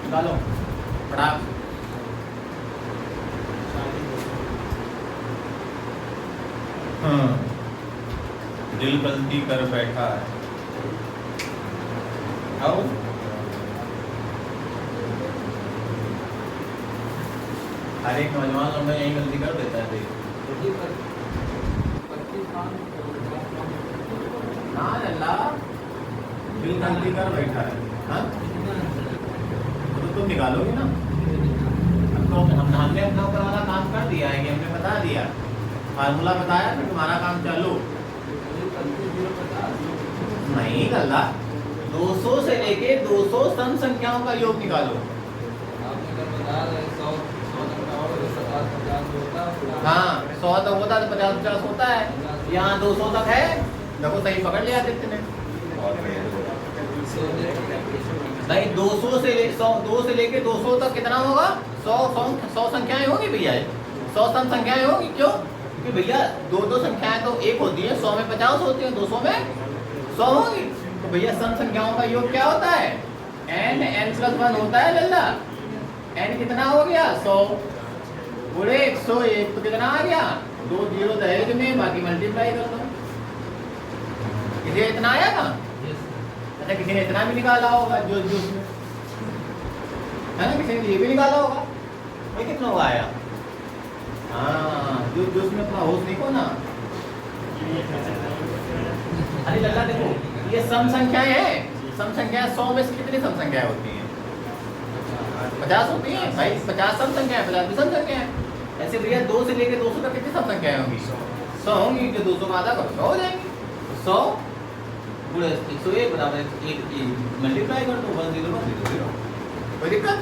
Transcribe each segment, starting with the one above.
निकालो फटाक। हाँ, दिल गलती कर बैठा है। आओ हर एक नौजवान लड़का यही गलती कर देता है। हाँ अल्लाह, दिल गलती कर बैठा है। हाँ तो तुम निकालोगे ना। अब तो हमने अपना ऊपर वाला काम कर दिया है कि हमने बता दिया, फार्मूला बताया, फिर तुम्हारा काम चालू। नहीं गल्ला, 200 से लेके 200 सम संख्याओं का योग निकालो। हाँ 100 तक होता है तो 50-50 होता है। यहाँ 200 तक है, देखो सही पकड़ लिया आदित्य ने। भाई 200 से 2 से लेके 200 तक कितना होगा? 100 संख्याएं होगी भैया, 100 सम संख्याएं होगी। क्यों? क्योंकि भैया दो संख्याएं तो एक होती है, 100 में 50 होती है, 200 में 100 होगी। तो भैया सम संख्याओं का योग क्या होता है? n+1 होता है लल्ला। n कितना हो गया? 100 गुणे 101 तो कितना आ गया? 2 जीरो दहेज में, बाकी मल्टीप्लाई कर दो। किसी इतना आया था? अच्छा किसी ने इतना भी निकाला होगा जो उसमें है ना, किसी ने ये भी निकाला होगा। ये कितना हुआ आया? हाँ जो उसमें अपना होश देखो ना। अरे लल्ला देखो, ये सम संख्याएं हैं। सम संख्याएं 100 में से कितनी सम संख्याएं होती हैं? 50 होती हैं भाई। 50 सम संख्याएं, 50 भी सम संख्याएं। ऐसे भैया 2 से लेके 200 तक कितनी सम संख्याएं होंगी? 100 होंगी। जो 200 का आधा करो 100 हो जाएंगी। 100 गुणे 101 बराबर 1 मल्टीप्लाई कर दो, 1 0 1 0 0। कोई दिक्कत?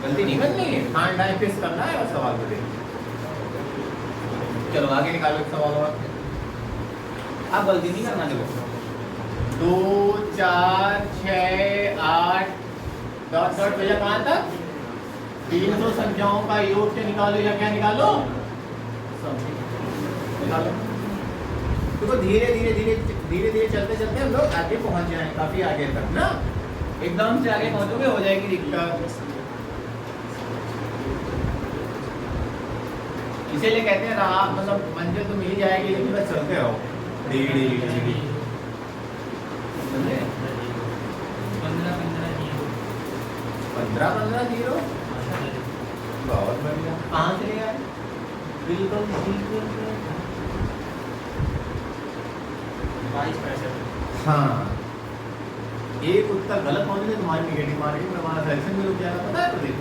गलती नहीं करनी है, हाँ डाई फिक्स करना है और सवाल को देखिए। चलो आगे निकालो एक सवाल और। आप गलती नहीं करना। देखो 2 4 6 8 डॉट डॉट भैया कहाँ तक? 300 संख्याओं का योग से निकालो या क्या निकालो? निकालो। देखो धीरे धीरे चलते चलते हम लोग आगे पहुंच जाएं, काफी आगे तक ना। एकदम से आगे पहुंचोगे हो जाएगी दिक्कत। इसीलिए कहते हैं राह मतलब मंजिल तो मिल ही जाएगी, लेकिन बस चलते रहो धीरे धीरे। 15 जीरो बहुत बढ़िया। कहाँ से ले आए? बिल्कुल 22 हाँ, एक उत्तर गलत होने से तुम्हारी निगेटिव मार्किंग में हमारा सेक्शन में रुक जाएगा, पता है प्रदीप?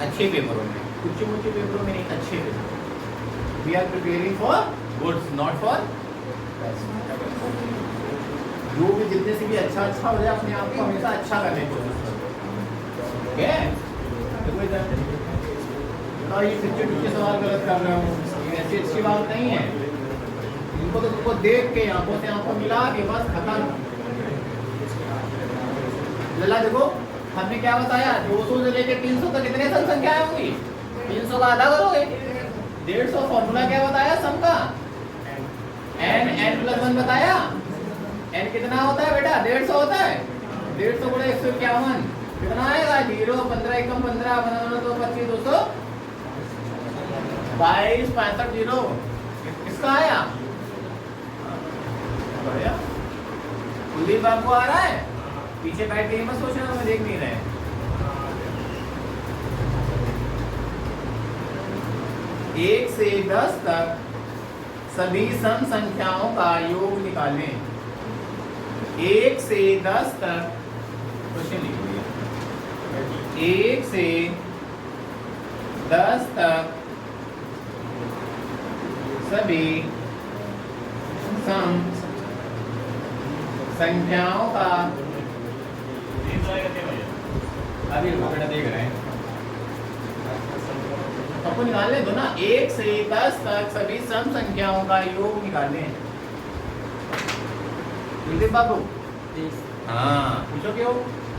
अच्छे पेपरों में, कुछ मुझे पेपरों में नहीं, अच्छे paper. We are preparing for goods, not for जो भी जितने से भी अच्छा हो जाए, अपने आप को हमेशा अच्छा करने की कोशिश करो। ठीक है? तो ये पिछले सवाल गलत कर रहे हो, ये ऐसी अच्छी बात नहीं है। इनको तो तुमको देख के आंखों से आंखों मिला के बस खत्म। लल्ला देखो हमने क्या बताया? 200 से लेके 300 तक कितने सम संख्याएं होंगी? 300 का आधा करोगे 150। फॉर्मूला क्या बताया सम का? n+1 बताया। n कितना होता है बेटा? 150 होता है। 150 गुणे 151 कितना आएगा? 0 15 एकम 15 15 2 25 200 22 65 0। किसका आया? बढ़िया। कुलदीप आपको आ रहा है? पीछे बैठ के मत सोचना मैं देख नहीं रहे। एक से 10 तक सभी सम संख्याओं का योग निकालें। 1 से 10 तक क्वेश्चन लिखिए। 1 से 10 तक सभी सम संख्याओं का अभी बेटा देख रहे हैं, आपको निकालने दो ना। 1 से 10 तक सभी सम संख्याओं का योग निकालें। बाबू हाँ पूछो क्यों?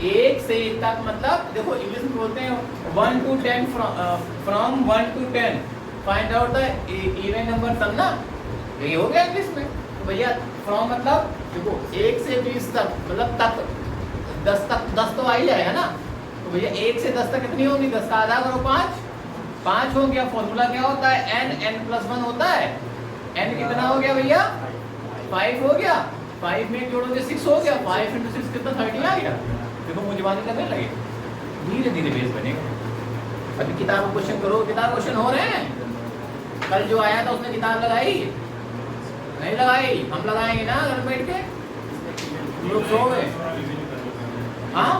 1 से तक मतलब देखो इंग्लिश में बोलते हैं 1 to 10 from 1 to 10 find out the even number sum ना, यही हो गया इंग्लिश में। तो भैया फ्रॉम मतलब देखो 1 से 20 तक मतलब तक 10 तक 10 तो आ ही जाएगा ना। तो भैया 1 से 10 तक कितनी होगी? 10 का आधा करो 5, 5 हो गया। फॉर्मूला क्या होता है? n+1 होता है। n कितना हो गया भैया? 5 हो गया। 5 में जोड़ोगे 6 हो गया। 5 × 6 कितना? 30 आ गया। देखो मुझे बात लगने लगे, धीरे धीरे बेस बनेगा। अभी किताब क्वेश्चन करो, किताब क्वेश्चन हो रहे हैं। कल जो आया था उसने किताब लगाई नहीं लगाई? हम लगाएंगे ना घर बैठ के। तुम लोग सो गए? हाँ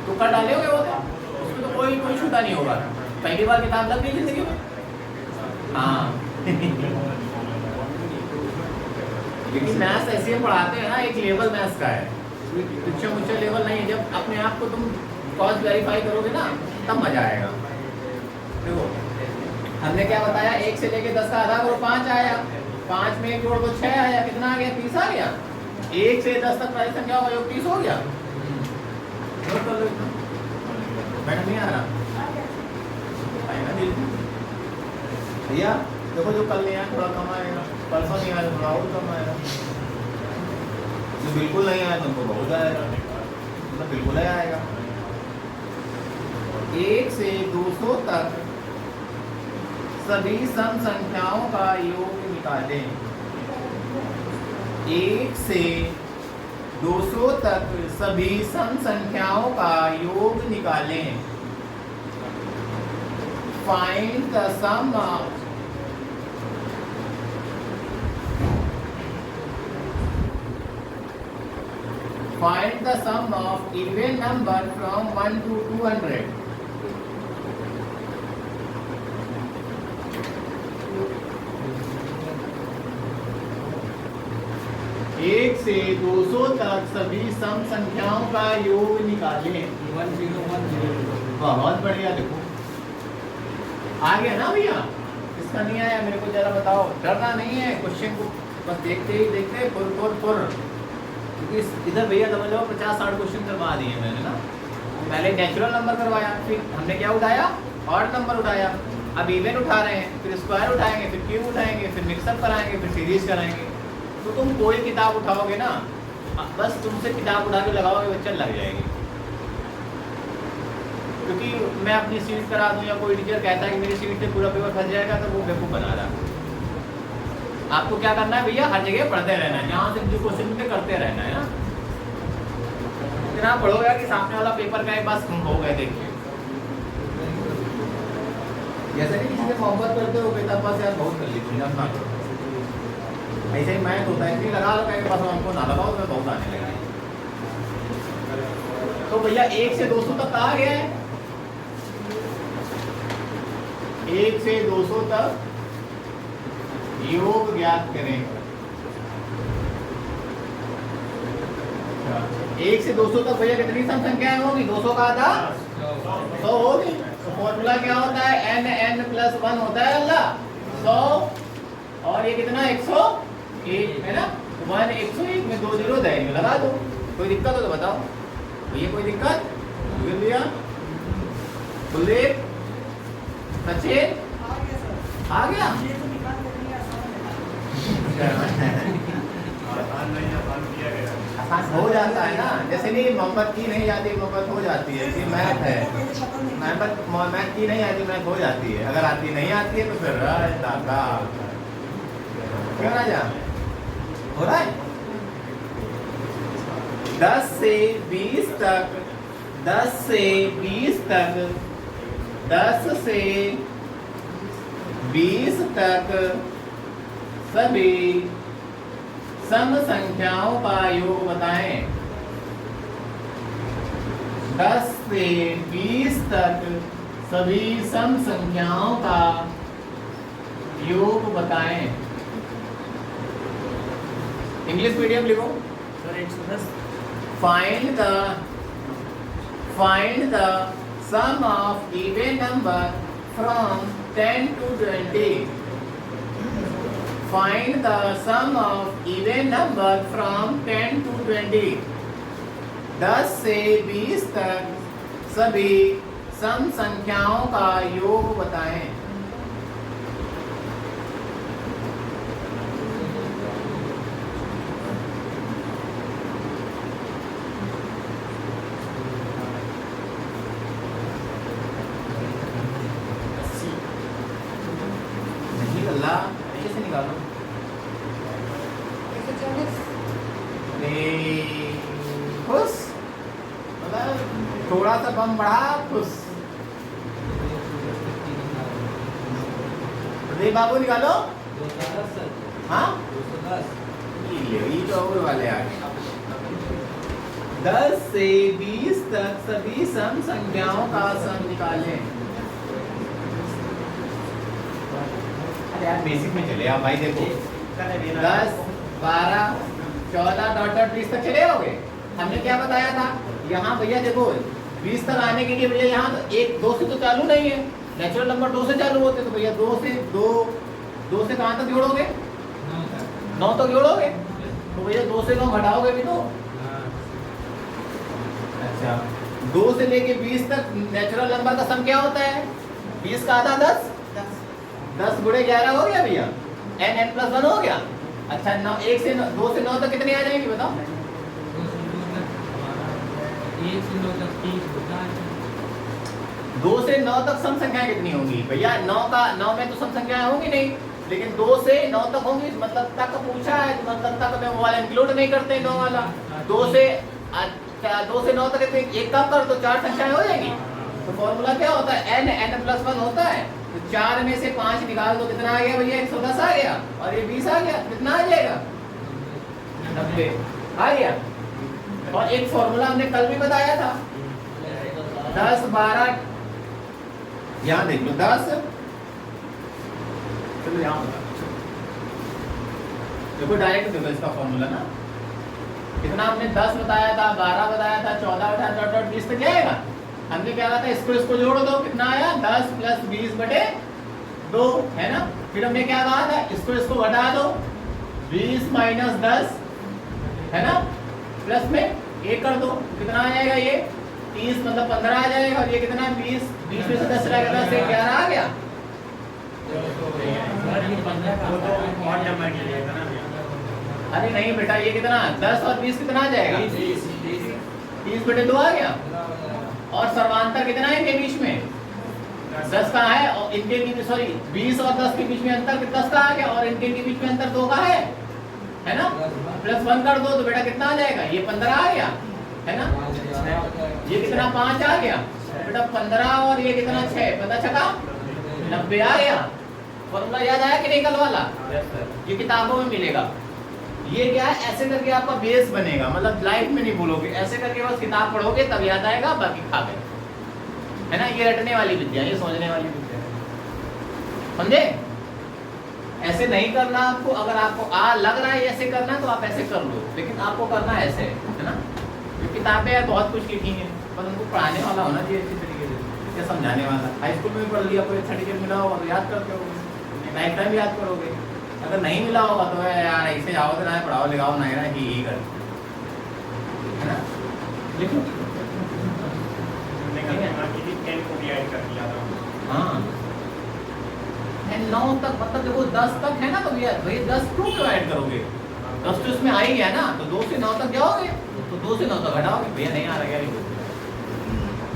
तो कर डालोगे वो, उसमें तो कोई छूटा नहीं होगा। पहली बार किताब लग गई जिंदगी में। हाँ लेकिन मैथ्स ऐसे ही पढ़ाते हैं ना, एक लेवल मैथ्स का है, ऊंचा लेवल नहीं है। जब अपने आप को तुम कॉस्ट वेरीफाई करोगे ना तब मजा आएगा। देखो हमने क्या बताया? 1 से लेके 10 का आधा करो 5 आया। 5 में 1 जोड़ दो 6 आया। कितना आ गया? 30 आ गया। 1 से 10 तक सारी संख्या का योग 30 हो गया। मैडम नहीं आ रहा भैया? देखो जो कल नहीं आया थोड़ा कम आएगा, परसों नहीं आया थोड़ा और कम आएगा, जो बिल्कुल नहीं आया तुमको बहुत आएगा, मतलब बिल्कुल ही आएगा। 1 से 200 तक सभी सम संख्याओं का योग निकालें। 1 से 200 तक सभी सम संख्याओं का योग निकालें। Find the sum of even number from 1 to 200. एक से 200 तक सभी सम संख्याओं का योग निकालें। 1010। बहुत बढ़िया। देखो आ गया ना भैया? इसका नहीं आया मेरे को जरा बताओ। डरना नहीं है, क्वेश्चन को बस देखते ही देखते फुर। क्योंकि इधर भैया समझ लो 50-60 क्वेश्चन करवा दिए मैंने ना। पहले नेचुरल नंबर करवाया, फिर हमने क्या उठाया? ऑड नंबर उठाया। अब इवन उठा रहे हैं, फिर स्क्वायर उठाएंगे, फिर क्यूब उठाएंगे, फिर मिक्सअप कराएंगे, फिर सीरीज कराएंगे। तो तुम कोई किताब उठाओगे ना, बस तुमसे किताब उठा के लगाओगे बच्चा लग जाएगी। क्योंकि मैं अपनी सीट करा दूं या कोई टीचर कहता है कि मेरी सीट से पूरा पेपर फंस जाएगा तो वो बेवकूफ़ बना रहा। आपको क्या करना है भैया? हर जगह पढ़ते रहना है, जहाँ से जो क्वेश्चन मिलते करते रहना है ना। इतना पढ़ोगे कि सामने वाला पेपर का एक बार हो गए। देखिए जैसे कि किसी से मोहब्बत करते हो बेटा पास यार बहुत कर ली तुमने, अपना करो। ऐसे ही मैथ होता है कि लगा लो कहीं पास, हमको ना लगाओ तो बहुत आने लगा। तो भैया 1 से 200 तक आ गया है। 1 से 200 तक योग ज्ञात करें। 1 से 200 तक भैया कितनी सम संख्याएं होगी? 200 का आधा 100 होगी। तो फॉर्मूला क्या होता है? n+1 होता है अल्लाह 100, और ये कितना 101 है ना। 1 101 में 2 0 जाएंगे, लगा दो। कोई दिक्कत हो तो बताओ भैया। कोई दिक्कत? भैया कुलदीप सचिन आ गया? आसान हो जाता है ना। जैसे नहीं मोहब्बत की नहीं आती, मोहब्बत हो जाती है। ये मैथ है, मैथ की नहीं आती, मैथ हो जाती है। अगर आती नहीं आती है तो फिर दादा क्यों ना जा हो रहा है। 10 से 20 तक 10 से 20 तक 10 से 20 तक सभी सम संख्याओं का योग बताएं। 10 से 20 तक सभी सम संख्याओं का योग बताएं। इंग्लिश मीडियम लिखो। Find the sum of even number from 10 to 20. Find the sum of even number from 10 to 20. 10 से 20 तक सभी सम संख्याओं का योग बताएं। खुश, मतलब थोड़ा सा बम बढ़ा खुश। प्रदीप बाबू निकालो। हाँ ये तो वाले आ गए। 10 से 20 तक सभी सम संख्याओं का सम निकालें। अरे यार बेसिक में चले आप भाई, देखो 10, 12, 14 डॉट डॉट 20 तक चले होगे। हमने क्या बताया था यहाँ भैया, देखो 20 तक आने के लिए भैया यहाँ तो 1 2 से तो चालू नहीं है, नेचुरल नंबर 2 से चालू होते, तो भैया 2 से कहाँ तक जोड़ोगे? 9 तक जोड़ोगे, तो भैया 2 से 9 घटाओगे भी तो। अच्छा 2 से लेके 20 तक नेचुरल नंबर का सम क्या होता है? 20 का आधा 10, 10 गुणे 11 हो गया भैया, n plus 1 हो गया। अच्छा 2 से 9 तक कितनी आ जाएंगी बताओ? 2 से 9 तक सम संख्याएं कितनी होंगी भैया? 9 में तो सम संख्याएं होंगी नहीं, लेकिन 2 से 9 तक होंगी। मतलब तक पूछा है, मतलब तक में वो वाला इंक्लूड नहीं करते 9 वाला। 2 से 9 तक एक कम कर तो 4 संख्याएं हो जाएंगी। तो फॉर्मूला क्या होता है? n plus 1 होता है। तो 4 में से 5 निकाल दो, कितना आ गया भैया? 110 आ गया, और ये 20 आ गया, कितना आ जाएगा? 90 आ गया। और एक फॉर्मूला हमने कल भी बताया था, 10, 12, यहाँ देख लो 10, चलो यहाँ देखो डायरेक्ट देखो इसका फॉर्मूला ना, कितना हमने 10 बताया था, 12 बताया था, 14 बताया था, डॉट 20 तक क्या आएगा? हमने क्या कहा था? इसको जोड़ दो, कितना आया? 10 प्लस 20 बटे 2 है ना। फिर हमने क्या कहा था? इसको घटा दो, 20 माइनस 10 है ना, प्लस में 1 कर दो, कितना आ जाएगा? ये 30 मतलब 15 आ जाएगा। और ये कितना? 20 में से 10 चला गया, 10 से 11 आ गया। अरे नहीं बेटा, ये कितना? 10 और 20 कितना आ जाएगा? 30 बटे 2 आ गया। और सर्वांतर कितना है इनके बीच में? 10 का है, और इनके बीच सॉरी 20 और 10 के बीच में अंतर 10 का आ गया, और इनके बीच में अंतर 2 का है ना। प्लस 1 कर दो तो बेटा कितना आ जाएगा? ये 15 आ गया है ना। ये कितना? 5 आ गया बेटा, 15 और ये कितना? 6, पता चला 90 आ गया। फॉर्मूला याद आया कि नहीं कल वाला? ये किताबों में मिलेगा। ये क्या है? ऐसे करके आपका बेस बनेगा, मतलब लाइफ में नहीं भूलोगे, ऐसे करके बस किताब पढ़ोगे तब याद आएगा, बाकी खा गए है ना। ये रटने वाली विद्या, ये सोचने वाली विद्या, समझे? ऐसे नहीं करना आपको। अगर आपको लग रहा है ऐसे करना है तो आप ऐसे कर लो, लेकिन आपको करना है ऐसे, है ना। ये किताबें है बहुत कुछ लिखी हैं, पर उनको पढ़ाने वाला होना चाहिए अच्छी तरीके से, क्या समझाने वाला। हाई स्कूल में भी पढ़ लिया, कोई सर्टिफिकेट मिला होगा तो याद करते हो, लाइफ टाइम याद करोगे। अगर नहीं मिला होगा तो यार ऐसे आओ तो ना पढ़ाओ लिखाओ नहीं ना कि यही कर, है ना। लिखो हाँ 9 तक, मतलब देखो 10 तक है ना, तो भैया 10 क्यों ऐड करोगे? 10 तो इसमें आ ही गया ना, तो 2 से 9 तक जाओगे, तो 2 से 9 तक घटाओगे। भैया नहीं आ रहा क्या?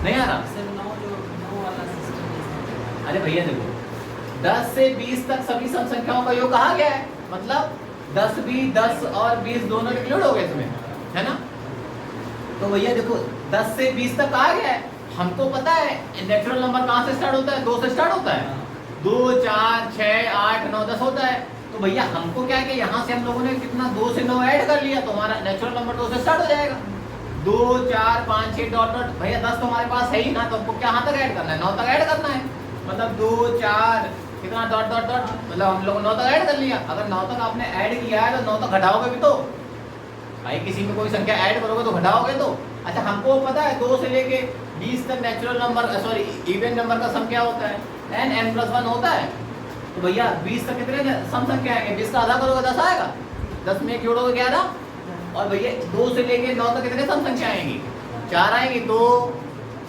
नहीं आ रहा। अरे भैया देखो 10 से 20 तक सभी सम संख्याओं का योग कहा गया है, मतलब 10 और 20 दोनों इंक्लूड हो गए इसमें, है ना। तो भैया देखो 10 से 20 तक आ गया है। हमको पता है नेचुरल नंबर कहाँ से स्टार्ट होता है? 2 से स्टार्ट होता है। 2, 4, 6, 8, 9, 10 होता है। तो भैया हमको क्या है कि यहाँ से हम लोगों ने कितना 2 से 9 ऐड कर लिया, तो हमारा नेचुरल नंबर 2 से स्टार्ट हो जाएगा। 2, 4, 5, 6 डॉट डॉट, भैया 10 तो हमारे पास है ही ना, तो हमको क्या यहाँ तक ऐड करना है? 9 तक ऐड करना है। मतलब 2, 4 कितना डॉट डॉट डॉट, मतलब हम लोग 9 तक ऐड कर लिया। अगर 9 तक आपने ऐड किया है तो 9 तक घटाओगे भी तो भाई, किसी में कोई संख्या ऐड करोगे तो घटाओगे तो। अच्छा हमको पता है 2 से लेके 20 तक natural number sorry even number का सम क्या होता है? n plus 1 होता है। तो भैया 20 तक कितने सम संख्या आएंगे? 20 का आधा करोगे 10 आएगा, 10 में जोड़ोगे 11। और भैया 2 से लेके 9 तक कितने सम संख्या आएंगी? 4 आएंगी। 2,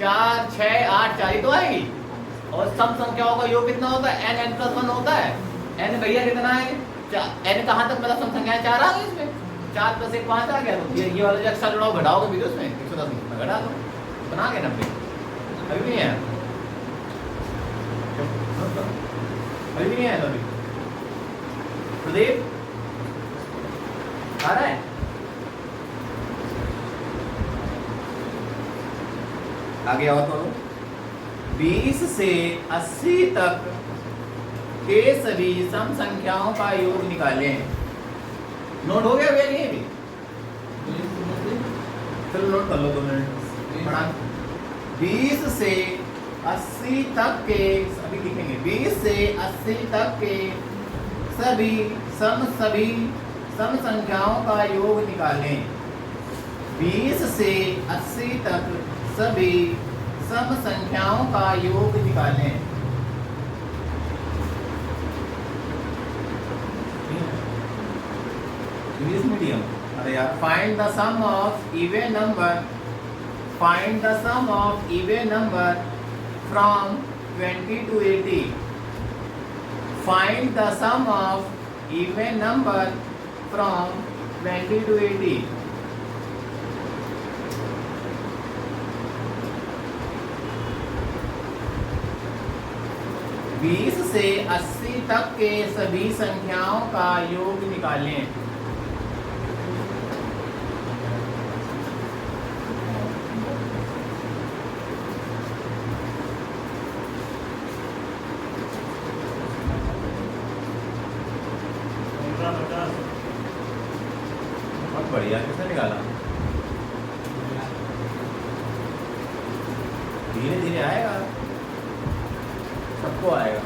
4, 6, 8, 4 ही तो आएगी। और सम संख्याओं का योग कितना होता है? n plus 1 होता है। n भैया कितना है? n कहाँ तक मतलब सम संख्याएं 4 आ गई इसमें। 4 प्लस 1 5 आ गया। तो ये वाला जो एक्स्ट्रा जुड़ाओ घटाओगे भी तो उसमें 110 घटा दो, बना के 90। अभी भी नहीं है, अभी भी नहीं है। अभी प्रदीप आ रहा है? आगे और करो। 20 से 80 तक के सभी सम संख्याओं का योग निकालें। नोट हो गया भैया ये भी? चलो नोट कर लो 2 मिनट। पढ़ा 20 से 80 तक के, अभी लिखेंगे 20 से 80 तक के सभी सम संख्याओं का योग निकालें। 20 से 80 तक सभी सम संख्याओं का योग निकालें। English medium. अरे यार, find the sum of even number, find the sum of even number from 20 to 80। Find the sum of even number from 20 to 80। बीस से 80 तक के सभी संख्याओं का योग निकालें। बहुत बढ़िया, किसने निकाला? धीरे धीरे आएगा, सबको आएगा।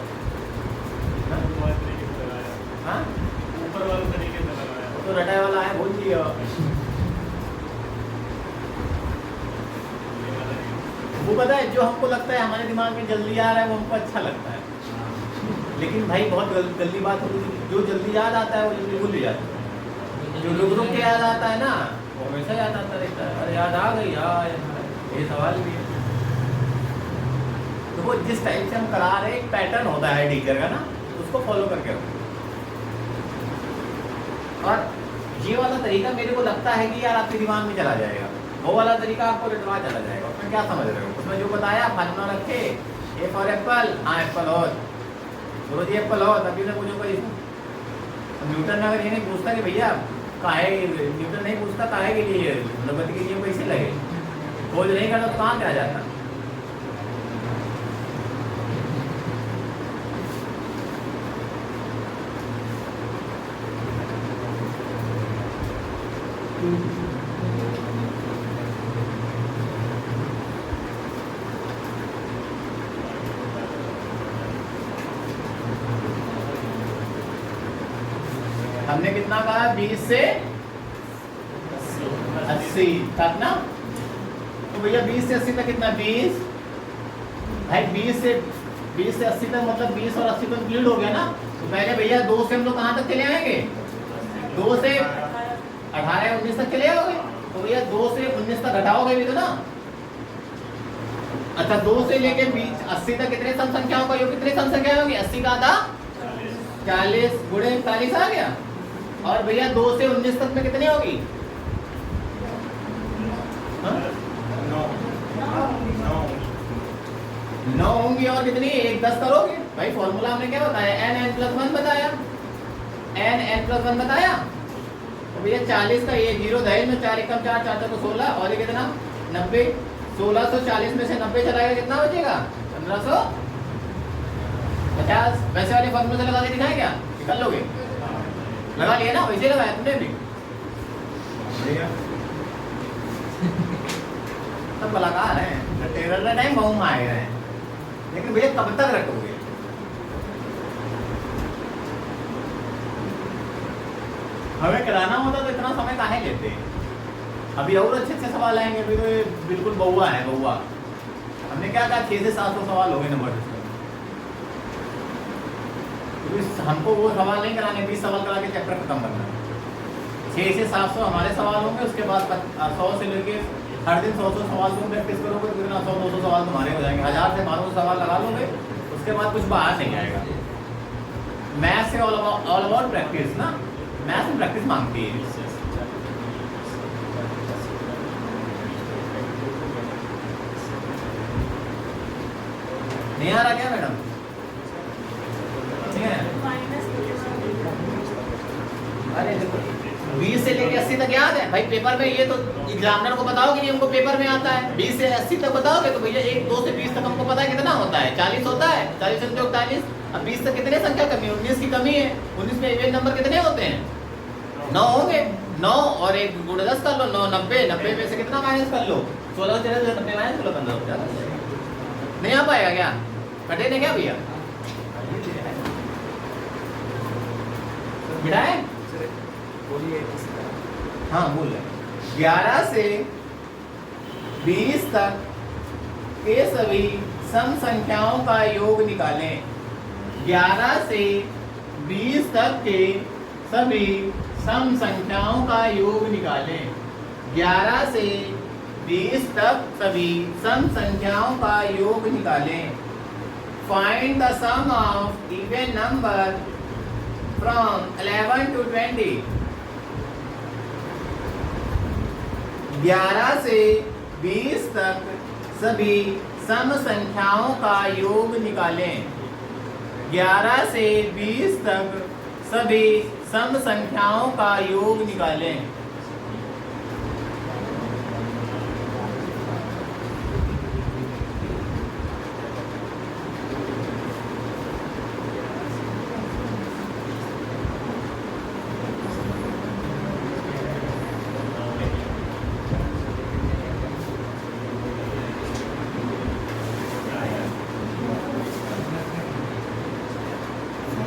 हाँ, ऊपर वाले तरीके से लगाया, वो तो रटाई वाला है, भूल लिया। वो पता है, जो हमको लगता है हमारे दिमाग में जल्दी आ रहा है वो हमको अच्छा लगता है, लेकिन भाई बहुत जल्दी बात होती है। जो जल्दी याद आता है वो जल्दी भूल जाता है, जो रुक रुक के याद आता है ना वो हमेशा याद आता रहता है। अरे याद आ गई यार, ये सवाल भी है। तो वो जिस टाइप से हम करा रहे, एक पैटर्न होता है टीचर का ना, उसको फॉलो करके रखो। और ये वाला तरीका मेरे को लगता है कि यार आपके दिमाग में चला जाएगा, वो वाला तरीका आपको रटवा चला जाएगा। उसमें क्या समझ रहे हो? उसमें जो बताया, फार्मूला रखे, ए फॉर एप्पल, हाँ एप्पल हो, रोज एप्पल हो, तभी ना पूछो कोई। न्यूटन अगर ये नहीं पूछता कि भैया काहे, न्यूटन नहीं पूछता काहे के लिए लगभग के लिए कैसे लगे, खोज नहीं करता तो कहाँ पे आ जाता। हमने कितना कहा? 20 से 80 तक ना। तो भैया 20 से 80 तक कितना? 20 भाई 20 से 80 तक मतलब 20 और 80 तो इंक्लूड हो गया ना। तो पहले भैया 2 से हम लोग कहाँ तक चले आएंगे? 2 से 18 19 तक चले आओगे। तो भैया 2 से 19 तक घटाओगे भी तो ना। अच्छा, 2 से लेके 80 तक कितने सम संख्याओं का योग, कितने सम संख्या होगी? 80 का आधा 40 गुणे 40 आ गया। और भैया 2 से 19 तक में कितनी होगी? 9 होंगी। और कितनी? 1 10 करोगे भाई। फॉर्मूला हमने क्या बताया? n+1 बताया, n+1 बताया। तो भैया 40 का ये 0 दहेज में 4 एकम 4 4 तो 16 और ये कितना? 90। 1640 में से 90 चलाएगा, कितना बचेगा? 1550। वैसे वाले फॉर्मूले से लगा के दिखाएं क्या? निकाल लोगे? लगा लिया ना, वैसे लगाया तुमने भी। सब कलाकार हैं, टेरर टाइम बहु आए हैं, लेकिन भैया कब तक रखोगे? हमें कराना होता तो इतना समय काहे लेते? अभी और अच्छे अच्छे सवाल आएंगे। अभी तो ये बिल्कुल बउआ है, बउआ। हमने क्या कहा? 6 से 700 सवाल हो गए नंबर। हमको वो सवाल नहीं कराने, 20 सवाल करा के चैप्टर खत्म करना। 6 से 700 हमारे सवाल होंगे, उसके बाद 100 से लेके हर दिन 100 सवाल तुम प्रैक्टिस करोगे तो कितना 100-200 सवाल तुम्हारे हो जाएंगे। 1000 से 1200 सवाल लगा लोगे, उसके बाद कुछ बाहर नहीं आएगा। मैथ से ऑल अबाउट प्रैक्टिस ना, मैथ में प्रैक्टिस मांगती है। नहीं आ रहा क्या मैडम? अरे देखो 20 से लेके 80 तक तक याद है भाई? पेपर में ये तो एग्जामिनर को बताओ कि नहीं हमको पेपर में आता है 20 से 80 तक बताओगे तो भैया 1 2 से 20 तक हमको पता है कितना होता है, 40 होता है, 40 से 41। अब 20 तक कितने संख्या कमी है? 19 की कमी है। 19 में इवन नंबर कितने होते हैं? 9 होंगे। 9 और 1 गुणे 10 कर लो, 9 90, 90 में से कितना माइनस कर लो? 16 से 90 माइनस कर लो, 15 हो जाएगा। नहीं आ पाएगा क्या? कटे ने क्या भैया? मिटाए? हाँ बोल रहे। 11 से 20 तक के सभी सम संख्याओं का योग निकालें। 11 से 20 तक के सभी सम संख्याओं का योग निकालें। 11 से 20 तक सभी सम संख्याओं का योग निकालें। Find the sum of even number from 11 to 20. 11 से 20 तक सभी सम संख्याओं का योग निकालें। 11 से 20 तक सभी सम संख्याओं का योग निकालें।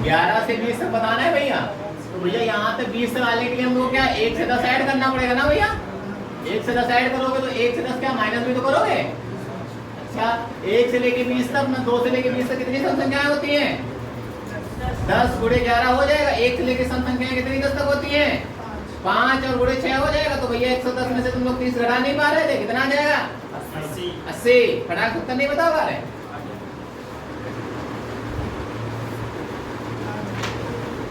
ग्यारह से 20 तक बताना है भैया। तो भैया यहाँ से 20 तक आने के लिए हमको क्या 1 से 10 ऐड करना पड़ेगा ना भैया? 1 से 10 ऐड करोगे तो 1 से 10 क्या माइनस भी तो करोगे। अच्छा 1 से लेके 20 तक ना 2 से लेके 20 तक कितनी सम संख्याएं होती हैं? 10 गुणे 11 हो जाएगा। 1 से लेके सम संख्याएं कितनी 10 तक होती हैं? 5 और गुणे 6 हो जाएगा। तो भैया 110 में से तुम लोग 30 घटा नहीं पा रहे थे, कितना आ जाएगा? 80। फटाक उत्तर नहीं बता पा रहे।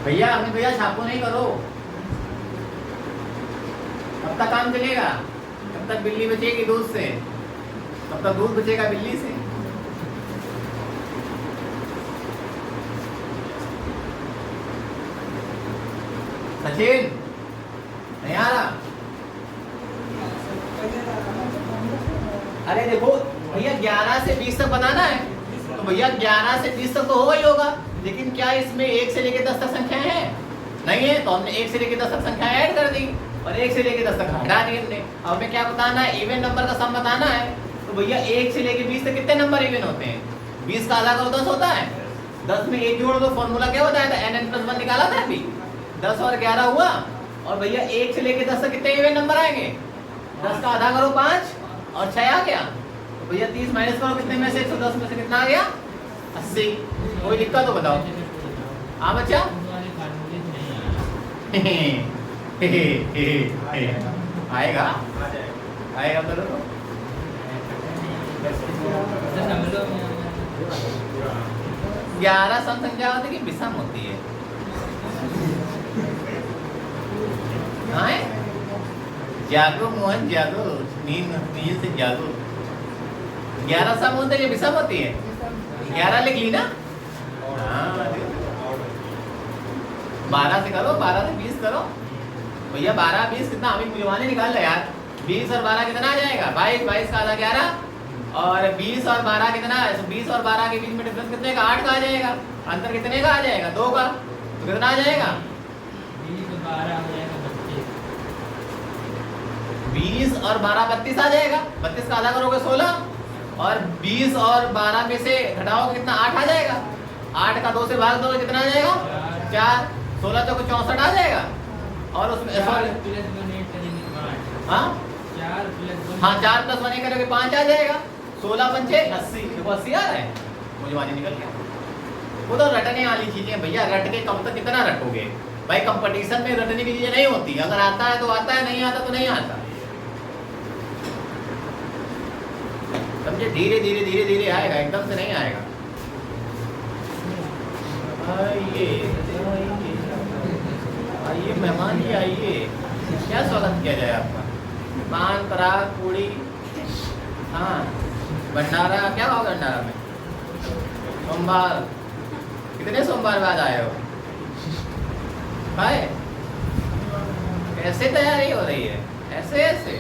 भैया अपने भैया छापो नहीं करो, कब तक काम चलेगा? कब तक बिल्ली बचेगी दूध से? कब तक दूध बचेगा बिल्ली से? सचिन नहीं आ रहा? अरे देखो भैया 11 से 20 तक बताना है तो भैया 11 से 20 तक तो होगा ही होगा, लेकिन क्या इसमें 1 से लेके 10 तक संख्याएं हैं? नहीं है, तो हमने 1 से लेके 10 तक संख्याएं ऐड कर दी और 1 से लेके 10 तक हटा दी हमने। अब हमें क्या बताना है? इवन नंबर का सम बताना है। तो भैया 1 से लेके 20 तक कितने नंबर इवन होते हैं? 20 का आधा करो 10 होता है। 10 में 1 जोड़ दो, फॉर्मूला क्या होता है? n+1 निकाला था अभी। 10 और 11 हुआ। और भैया 1 से लेके 10 तक कितने इवन नंबर आएंगे? 10 का आधा करो 5 और 6 आ गया। तो भैया 30 माइनस करो कितने में से? 110 में से कितना आ गया? 80। कोई दिक्कत तो बताओ। हाँ बच्चा आएगा आएगा करो तो 11 सम संख्या होती है कि विषम होती है? जागो मोहन जागो, नींद से जागो। 11 सम होते हैं, विषम होती है? 11 लिख ली ना? हाँ 12 से करो, 12 से 20 करो भैया। 12 20 कितना हमें बुझवाने निकाल लो यार। 20 और 12 कितना आ जाएगा? 22। 22 का आधा 11 और 20 और 12 कितना है? 20 और 12 के बीच में डिफरेंस कितने का? 8 का आ जाएगा। अंतर कितने का आ जाएगा? 2 का। तो कितना आ जाएगा? 20 और 12 32 आ जाएगा। 32 का आधा करोगे 16 और 20 और 12 में से घटाओगे कितना? 8 आ जाएगा। 8 का 2 से भाग दोगे कितना आ जाएगा? 4। 16 तो 64 आ जाएगा। और उसमें हाँ 4 + 1 करोगे 5 आ जाएगा। 16 पंचे 80। देखो 80 आ रहा है, मुझे निकल गया। वो तो रटने वाली चीजें भैया, रट के कम तक कितना रटोगे भाई? कंपटीशन में रटने की चीजें नहीं होती। अगर आता है तो आता है, नहीं आता तो नहीं आता। समझे? धीरे धीरे धीरे धीरे आएगा, एकदम से नहीं आएगा। आइए मेहमान जी आइए। क्या स्वागत किया जाए आपका? पान पराग पूड़ी, हाँ भंडारा। क्या भाव भंडारा में? सोमवार कितने सोमवार बाद आए हो? खाए कैसे तैयारी हो रही है, ऐसे ऐसे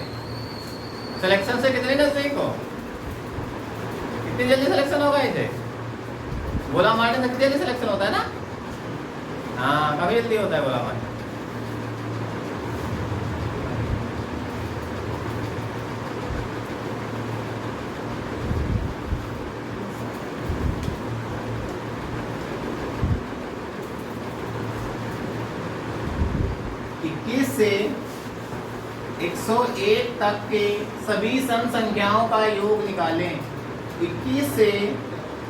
सिलेक्शन से कितने नजदीक हो, कितनी जल्दी सिलेक्शन होगा इसे, गोला मारने से कितनी जल्दी सिलेक्शन होता है ना। हाँ कभी जल्दी होता है गोला मारने। 21 से 101 तक के सभी सम संख्याओं का योग निकालें। 21 से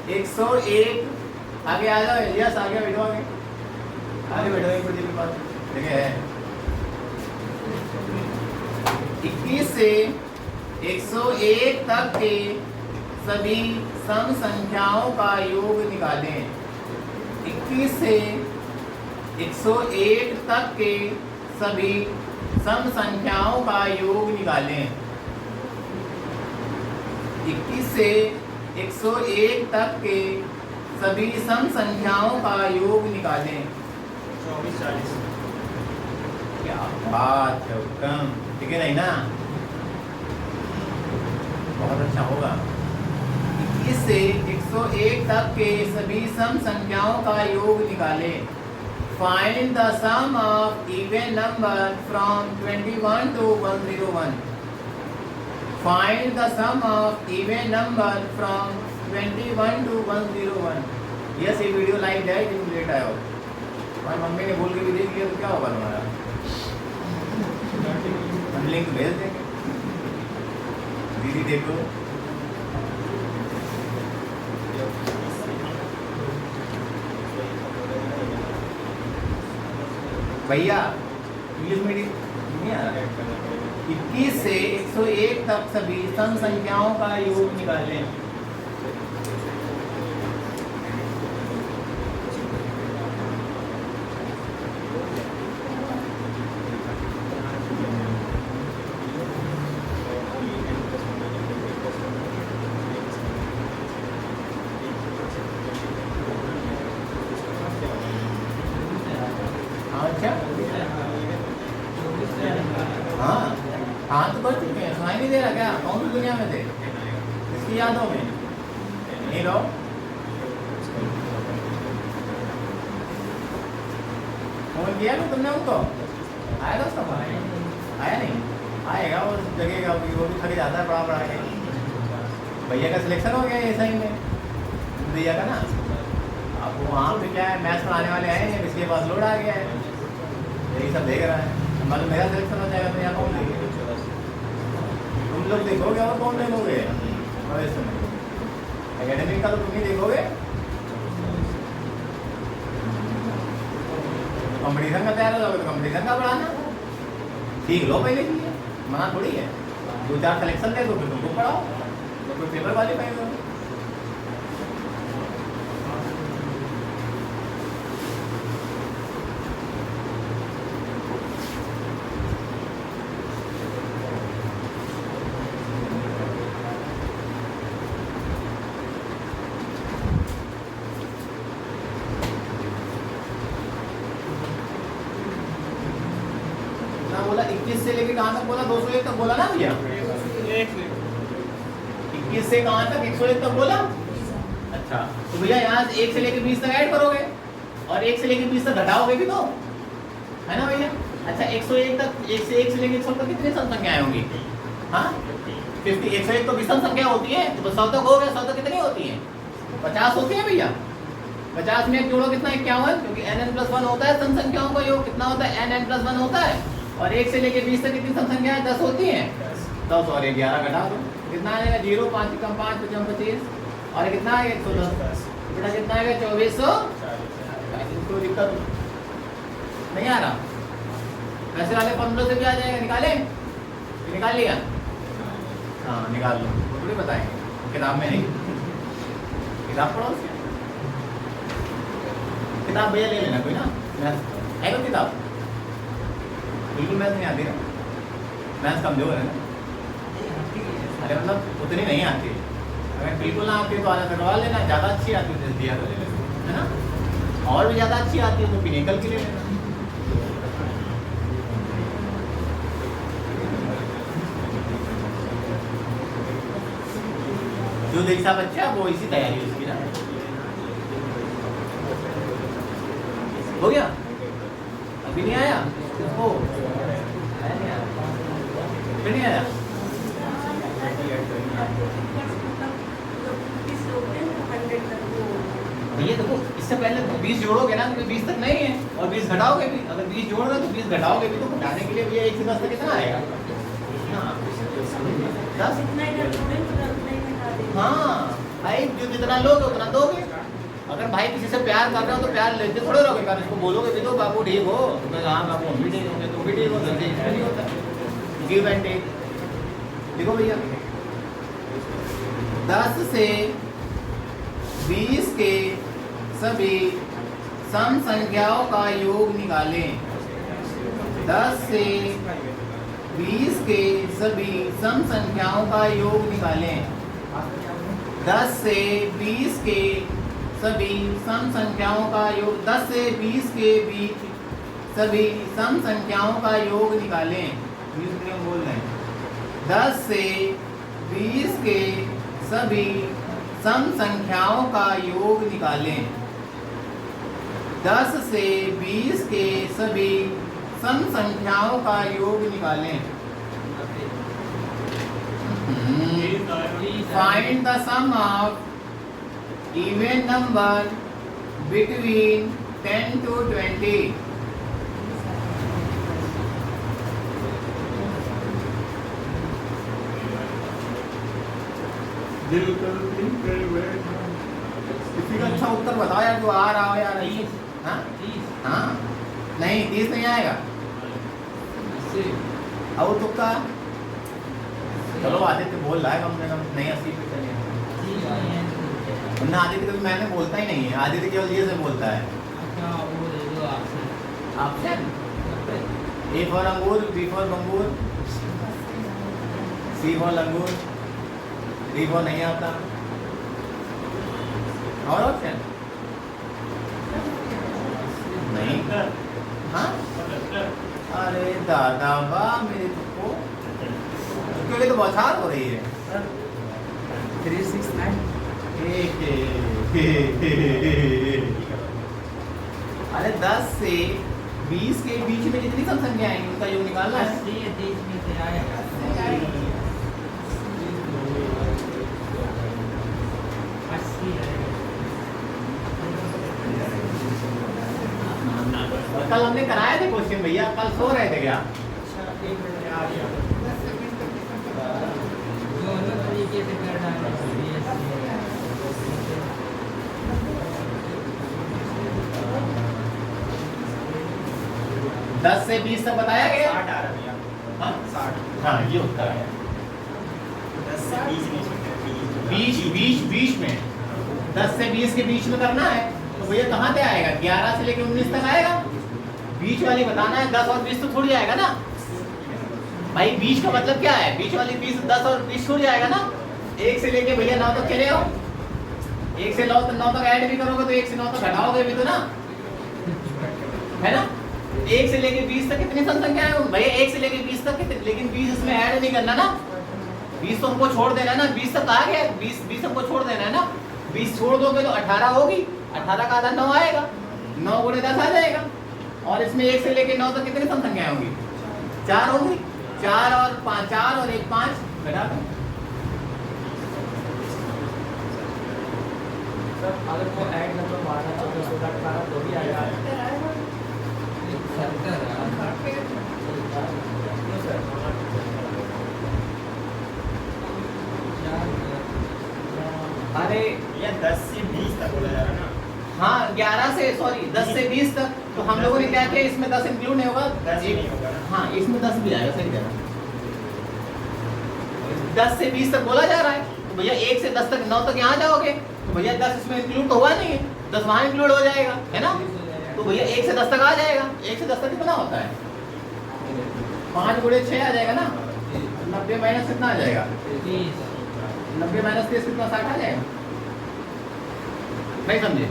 101 आगे आ जाओ, यस आगे बैठो, आगे बैठो, एक बजे के बाद जगह है। 21 से 101 तक के सभी सम संख्याओं का योग निकालें। 21 से 101 तक के सभी सम संख्याओं का योग निकालें। 21 से 101 तक के सभी सम संख्याओं का योग निकालें। 24 40। क्या बात है, उत्तम, ठीक है नहीं ना, बहुत अच्छा होगा। 21 से 101 तक के सभी सम संख्याओं का योग निकालें। Find the sum of even number from 21 to 101. Find the sum of even number from 21 to 101. Yes, ये वीडियो लाइव है, तुम लेट आए हो, हमारी मम्मी ने बोल के भी देख लिया तो क्या होगा तुम्हारा, हम लिंक भेज देंगे, दीदी देखो। भैया इंग्लिश मीडियम नहीं आ रहा है। 21 से 101 तक सभी सम संख्याओं का योग निकालें। अच्छा हाँ हाँ तो कर चुके हैं, सुनाई नहीं दे रहा क्या, कौन सी दुनिया में थे, इसकी यादों में नहीं रहो। फोन किया ना तुमने उनको, आया था उसका फोन, आया नहीं, आएगा वो जगह का, वो भी थक जाता है पढ़ा के। भैया का सिलेक्शन हो गया ऐसा ही में भैया का ना, अब वहाँ पे क्या है, मैथ्स पढ़ाने वाले आए हैं, इसके पास लोड आ गया है, यही सब देख रहा है। मतलब मेरा सिलेक्शन हो जाएगा तो यहाँ कौन देखेगा, तुम लोग देखोगे और कौन देखोगे, एकेडमिक का तो तुम ही देखोगे, कंपटीशन का तैयार हो जाओगे तो कंपटीशन का पढ़ाना, सीख लो पहले की, मना थोड़ी है, 2-4 सिलेक्शन दे दो फिर तुमको पढ़ाओ, तो कोई पेपर वाले पाएगा। बोला 21 से लेके कहां तक बोला, 201 तक बोला ना भैया, 21 से कहां तक 101 तक बोला। अच्छा तो भैया यहाँ 1 से लेके 20 तक ऐड करोगे और 1 से लेके 20 तक घटाओगे भी तो, है ना भैया। अच्छा 101 तक, 1 से लेके 100 तक कितनी सम संख्याएं होंगी, हाँ 50, 101 तो विषम संख्या होती है, तो 100 तक हो गया, 100 तक कितनी होती है, 50 होती है भैया। 50 में जोड़ो कितना, 51, क्योंकि nn+1 होता है सम संख्याओं का योग, कितना होता है, nn+1 होता है, और 1 से लेके 20 तक कितनी सम संख्याएं 10 होती हैं, 10 और 11 घटा दो, कितना आएगा 0, 5 कम 5 5 25, और कितना आएगा 110, बेटा कितना आएगा 2440। इसको दिक्कत नहीं आ रहा, पैसे वाले 15 से भी आ जाएगा, निकाले, निकाल लिया, हाँ निकाल लो, थोड़ी बताएंगे किताब में नहीं, किताब पढ़ो, किताब भैया ले लेना कोई ना, मैथ्स है कोई किताब, बिल्कुल मैथ्स नहीं आती ना, मैथ्स कमजोर है ना, अरे मतलब उतनी नहीं आती, अगर बिल्कुल ना आती तो आना करवा लेना, ज़्यादा अच्छी आती है दिया तो ले लेना, है ना, और भी ज़्यादा अच्छी आती है तो पिनेकल की ले लेना। जो देखा बच्चा वो इसी तैयारी उसकी ना। हो गया? अभी नहीं आया? ओ आया नहीं आया? फिर नहीं आया? भैया देखो इससे पहले तो 20 जोड़ोगे ना तो 20 तक नहीं है, और 20 घटाओगे भी, अगर 20 जोड़ रहे हो तो 20 घटाओगे भी, तो घटाने के लिए भैया 1 से 10 तक कितना आएगा? हाँ 10। हाँ भाई जो जितना लोगे उतना दोगे। अगर भाई किसी से प्यार कर रहे हो तो प्यार लेते थोड़े रहोगे, कर इसको बोलोगे भी तो बाबू ठीक हो, तो हाँ बाबू हम भी ठीक होंगे, तुम भी ठीक हो, जल्दी इसमें नहीं होता। Give and take. देखो भैया 10 से 20 के सभी सम संख्याओं का योग निकालें। 10 से 20 के सभी सम संख्याओं का योग निकालें। 10 से 20 के सभी सम संख्याओं का योग, 10 से 20 के बीच सभी सम संख्याओं का योग निकालें। बोल रहे हैं 10 से 20 के सभी सम संख्याओं का योग निकालें। 10 से 20 के सभी सम संख्याओं का योग निकालें। Find the sum of even number between 10 to 20. किसी का अच्छा उत्तर बताओ यार, जो आ रहा हो यार। 30। हाँ हाँ नहीं 30 नहीं आएगा। और तुक्का चलो आदित्य बोल रहा है कम से कम, नहीं 80 पे चलिए। वरना आदित्य कभी मैंने बोलता ही नहीं है, आदित्य केवल ये से बोलता है। ऑप्शन ए फॉर अंगूर, बी फॉर बंगूर, सी फॉर लंगूर, डी फॉर नहीं आता। और ऑप्शन नहीं। हाँ अरे दादा वाह मेरे को, क्योंकि तो बौछार हो रही है। 369। अरे 10 से 20 के बीच में कितनी सम संख्या आएंगी उनका योग निकालना है। 80 या 30 में से आएगा। कल हमने कराए थे क्वेश्चन भैया, कल सो रहे थे क्या? दोनों तरीके से करना है। 10 से 20 तक बताया गया। 60 आ रहा भैया। हाँ 60। हाँ ये उत्तर है। 10 से 20 बीच में 10 से 20 के बीच में करना है तो भैया कहाँ से आएगा? 11 से लेकर 19 तक आएगा। बीच वाली बताना है, 10 और 20 तो थोड़ी आएगा ना भाई। बीच का मतलब क्या है? बीच वाली 20 10 और 20 थोड़ी आएगा ना। 1 से लेके भैया 9 तक चले आओ, 1 से 9 तक ऐड भी करोगे तो 1 से 9 तक घटाओगे भी तो ना, है ना। 1 से लेके 20 तक कितनी सम संख्या है भैया? 1 से लेके 20 तक कितनी, लेकिन 20 इसमें ऐड नहीं करना ना। 20 तो हमको छोड़ देना है ना, 20 तक आ गया, 20 हमको छोड़ देना है ना। 20 छोड़ दोगे तो 18 होगी, 18 का आधा 9 आएगा, 9 गुणे 10 आ जाएगा। और इसमें 1 से लेके 9 तक कितनी सम संख्याएं होंगी? 4 होंगी। 4 और 5, 4 और 1 5 घटा दो। अगर वो ऐड नंबर मारना चाहो तो भी आएगा। अरे भैया 10 से 20 तक बोला जा रहा है ना। हाँ 11 से सॉरी 10 से 20 तक, तो हम लोगों ने क्या किया, इसमें 10 इंक्लूड नहीं होगा। 10 ही नहीं होगा ना। हाँ इसमें 10 भी आएगा, सही कह रहा। 10 से 20 तक बोला जा रहा है तो भैया 1 से 10 तक 9 तक यहाँ जाओगे तो भैया 10 इसमें इंक्लूड तो हुआ नहीं है, 10 वहाँ इंक्लूड हो जाएगा, है ना। तो भैया 1 से 10 तक आ जाएगा। 1 से 10 तक कितना होता है? 5 गुणे 6 आ जाएगा ना। 90 माइनस कितना आ जाएगा? 90 माइनस 30 कितना? 60 आ जाएगा। नहीं समझे?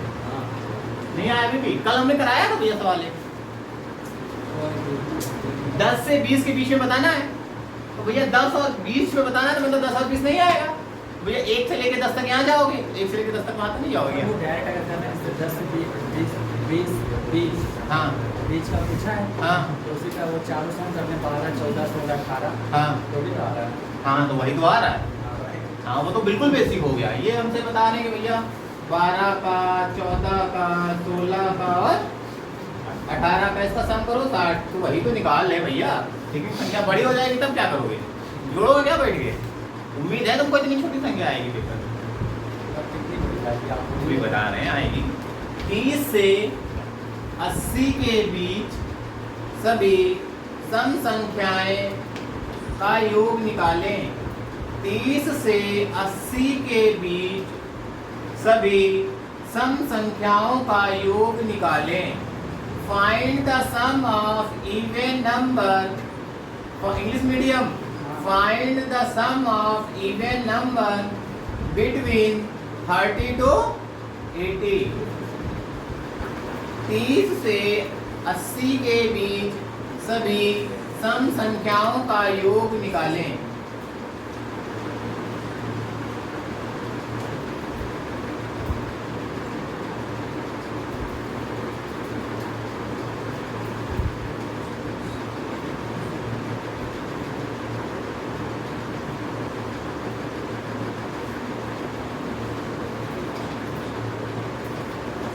नहीं आया अभी भी? कल हमने कराया था भैया सवाल है। 10 से 20 के बीच में बताना है तो भैया 10 और 20 में बताना है तो मतलब 10 और 20 नहीं आएगा। भैया 1 से लेके 10 तक यहाँ जाओगे, 1 से लेके 10 तक वहाँ तो नहीं जाओगे। वो डायरेक्ट अगर करना है 10 से 20 20 हाँ 20 का पूछा है। हाँ तो उसी का वो चारों सम करने 12 14 16 18 हाँ तो भी तो आ रहा है। हाँ, तो वही तो आ रहा है। हाँ, वो तो बिल्कुल बेसिक हो गया। ये हमसे बता रहे हैं कि भैया 12 का 14 का 16 का और 18 का इसका सम करो 60, तो वही तो निकाल ले भैया। लेकिन संख्या बड़ी हो जाएगी तब क्या करोगे, जोड़ोगे क्या बैठ के? उम्मीद है तुमको इतनी छोटी संख्या आएगी पेपर में। अब कितनी बड़ी आएगी आपको भी बता रहे हैं आएगी। 30 से 80 के बीच सभी सम संख्याएं का योग निकालें। 30 से 80 के बीच सभी सम संख्याओं का योग निकालें। Find the sum of even number for English medium. Find the sum of even number between 30 to 80। 30 से 80 के बीच सभी सम संख्याओं का योग निकालें।